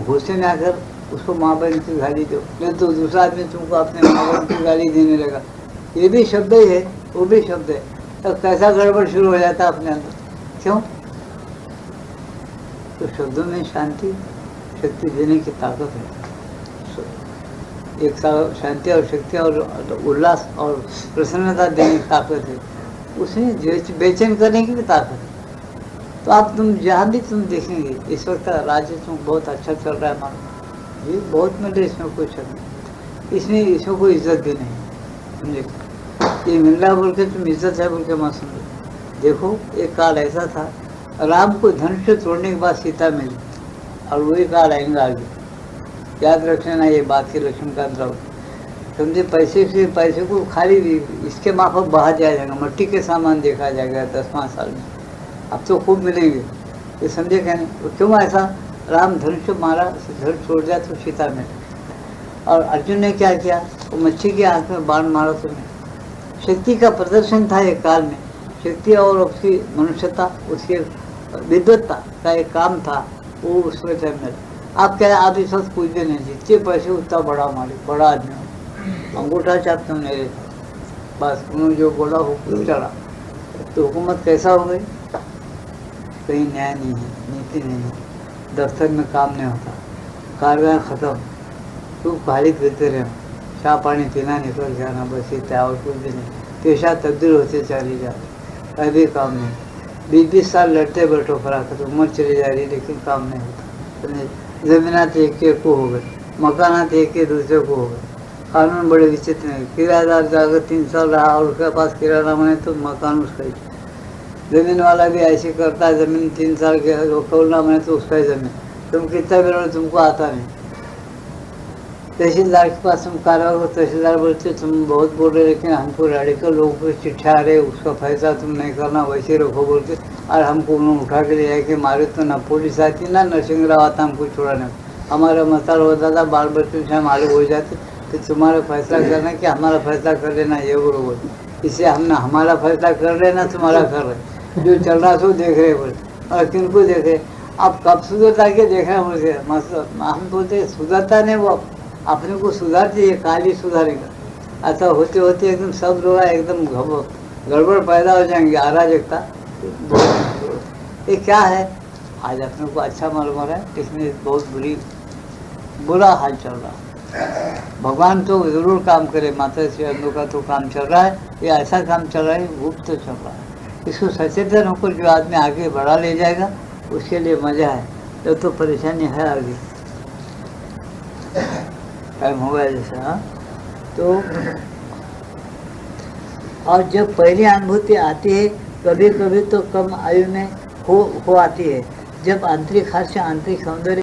गुस्से में आकर उसको माँ बहन की गाली दो, नहीं तो दूसरा आदमी तुमको अपने माँ बहन की गाली देने लगा, ये भी शब्द ही है, वो भी शब्द है। तो कैसा गड़बड़ शुरू हो जाता है अपने अंदर, क्यों? तो शब्दों में शांति शक्ति देने की ताकत है। एक शांति और शक्ति और उल्लास और प्रसन्नता देने की ताकत है, उसमें बेचैन करने की भी ताकत है। तो आप तुम जहाँ भी तुम देखेंगे इस वक्त राज्य तुम बहुत अच्छा चल रहा है, मानो ये बहुत मिल रहा है, इसमें कोई शक नहीं, इसमें कोई इज्जत भी नहीं, समझे। ये मिल रहा बोल के तुम इज्जत है बोल के मत समझो। देखो एक काल ऐसा था, राम को धनुष तोड़ने के बाद सीता मिली, और वही काल आएंगे आगे, याद रखना ये बात की लक्ष्मीकांत राव। समझे, पैसे को खाली इसके माफक बहा दिया जाएगा, मट्टी के सामान देखा जाएगा 10-5 साल में, अब तो खूब मिलेंगे, ये समझे क्या नहीं। तो क्यों ऐसा, राम धनुष मारा, धनुष छोड़ दिया तो सीता में, और अर्जुन ने क्या किया, वो मच्छी की आंख में बाण मारा। तुम्हें शक्ति का प्रदर्शन था एक काल में, शक्ति और उसकी मनुष्यता, उसकी विद्वत्ता का एक काम था, वो उसमें मिला। आप क्या है, आप इस वक्त कुछ भी नहीं, जितने पैसे उतना बड़ा मालिक, बड़ा आदमी हो, अंगूठा चापते नहीं रहता, बस उन्होंने जो बोला हुक्म चला। तो हुकूमत कैसा हो गई, कहीं न्याय नहीं है, नीति नहीं है, दफ्तर में काम नहीं होता, कारवाई ख़त्म, तू खाली फिरते रहो, चाय पानी पीना, निकल जाना, बस इतना और कुछ भी नहीं। पेशा तब्दील होते चली जाती, कोई भी काम नहीं, 20-20 साल लड़ते बैठो फराक, उम्र चली जा रही लेकिन काम नहीं होता। ज़मीनात एक एक को हो गए, मकानात एक के दूसरे को हो गए, कानून बड़े विचित्र हैं। किराएदार जाकर 3 साल रहा और उसके पास किराना बने तो मकान उसका ही, ज़मीन वाला भी ऐसे करता है, ज़मीन 3 साल के खोलना बने तो उसका ही ज़मीन, तुम कितना भी रहो तुमको आता नहीं। तहसीलदार के पास तुम कार्रवाई हो, तहसीलदार बोलते तुम बहुत बोल रहे लेकिन हमको रेडिकल लोगों को चिट्ठा आ रहे, उसका फैसला तुम नहीं करना, वैसे रखो बोलते, और हमको उन्होंने उठा के ले जाए कि मारे तो ना पुलिस आती ना नरसिंह राव आता हमको छुड़ाने, हमारा मसाल होता था, बाल बच्चों से मालूम हो जाते, तो तुम्हारा फैसला करना कि हमारा फैसला कर लेना, ये बरोबर। इससे हमने हमारा फैसला कर लेना, तुम्हारा कर रहे, जो चल रहा सो देख रहे बोले, और किनको देखे, आप कब सुधरता के देखना बोलते, मतलब हम बोलते सुधरता नहीं, वो अपने को सुधारते, ये काल ही सुधारेगा। ऐसा होते होते एकदम सब लोग एकदम गड़बड़ पैदा हो जाएंगे, अराजकता। ये क्या है, आज अपने को अच्छा मालूम हो रहा है, इसमें बहुत बुरा हाल चल रहा है। भगवान तो जरूर काम करे, माता श्री अरविंदों का तो काम चल रहा है, ये ऐसा काम चल रहा है, गुप्त तो चल रहा है। इसको सचेतन होकर जो आदमी आगे बढ़ा ले जाएगा उसके लिए मजा है, तो परेशानी है आगे। टाइम हो गया जैसे। हाँ, तो और जब पहली अनुभूति आती है कभी कभी तो कम आयु में हो आती है, जब आंतरिक हर्ष आंतरिक सौंदर्य